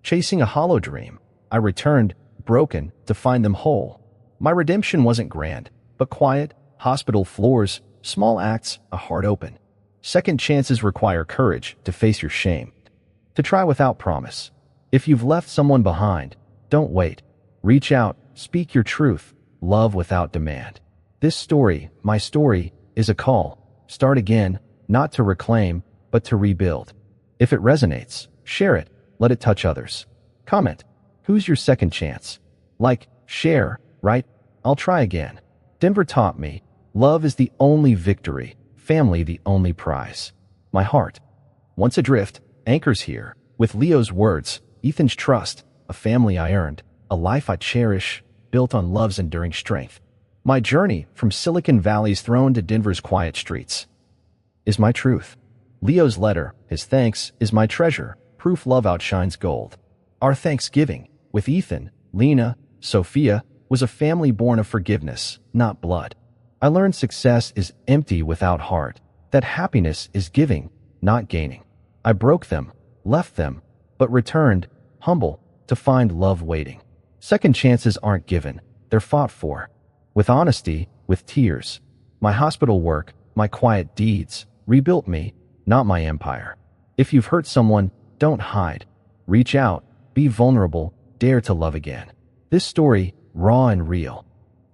Chasing a hollow dream, I returned, broken, to find them whole. My redemption wasn't grand, but quiet, hospital floors, small acts, a heart open. Second chances require courage to face your shame, to try without promise. If you've left someone behind, don't wait. Reach out, speak your truth, love without demand. This story, my story, is a call. Start again, not to reclaim, but to rebuild. If it resonates, share it, let it touch others. Comment, who's your second chance? Like, share, right? I'll try again. Denver taught me, love is the only victory, family the only prize. My heart, once adrift, anchors here, with Leo's words, Ethan's trust, a family I earned, a life I cherish, built on love's enduring strength. My journey from Silicon Valley's throne to Denver's quiet streets is my truth. Leo's letter, his thanks, is my treasure, proof love outshines gold. Our Thanksgiving, with Ethan, Lena, Sophia, was a family born of forgiveness, not blood. I learned success is empty without heart, that happiness is giving, not gaining. I broke them, left them, but returned, humble, to find love waiting. Second chances aren't given, they're fought for. With honesty, with tears. My hospital work, my quiet deeds, rebuilt me, not my empire. If you've hurt someone, don't hide. Reach out, be vulnerable, dare to love again. This story, raw and real,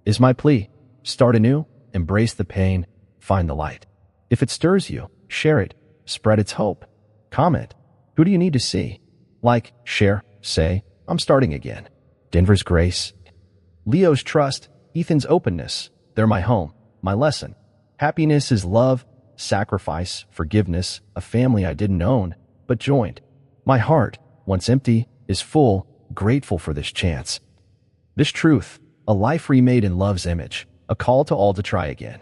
is my plea. Start anew, embrace the pain, find the light. If it stirs you, share it, spread its hope. Comment. Who do you need to see? Like, share, say, I'm starting again. Denver's grace. Leo's trust, Ethan's openness. They're my home, my lesson. Happiness is love, sacrifice, forgiveness, a family I didn't own, but joined. My heart, once empty, is full, grateful for this chance. This truth, a life remade in love's image, a call to all to try again.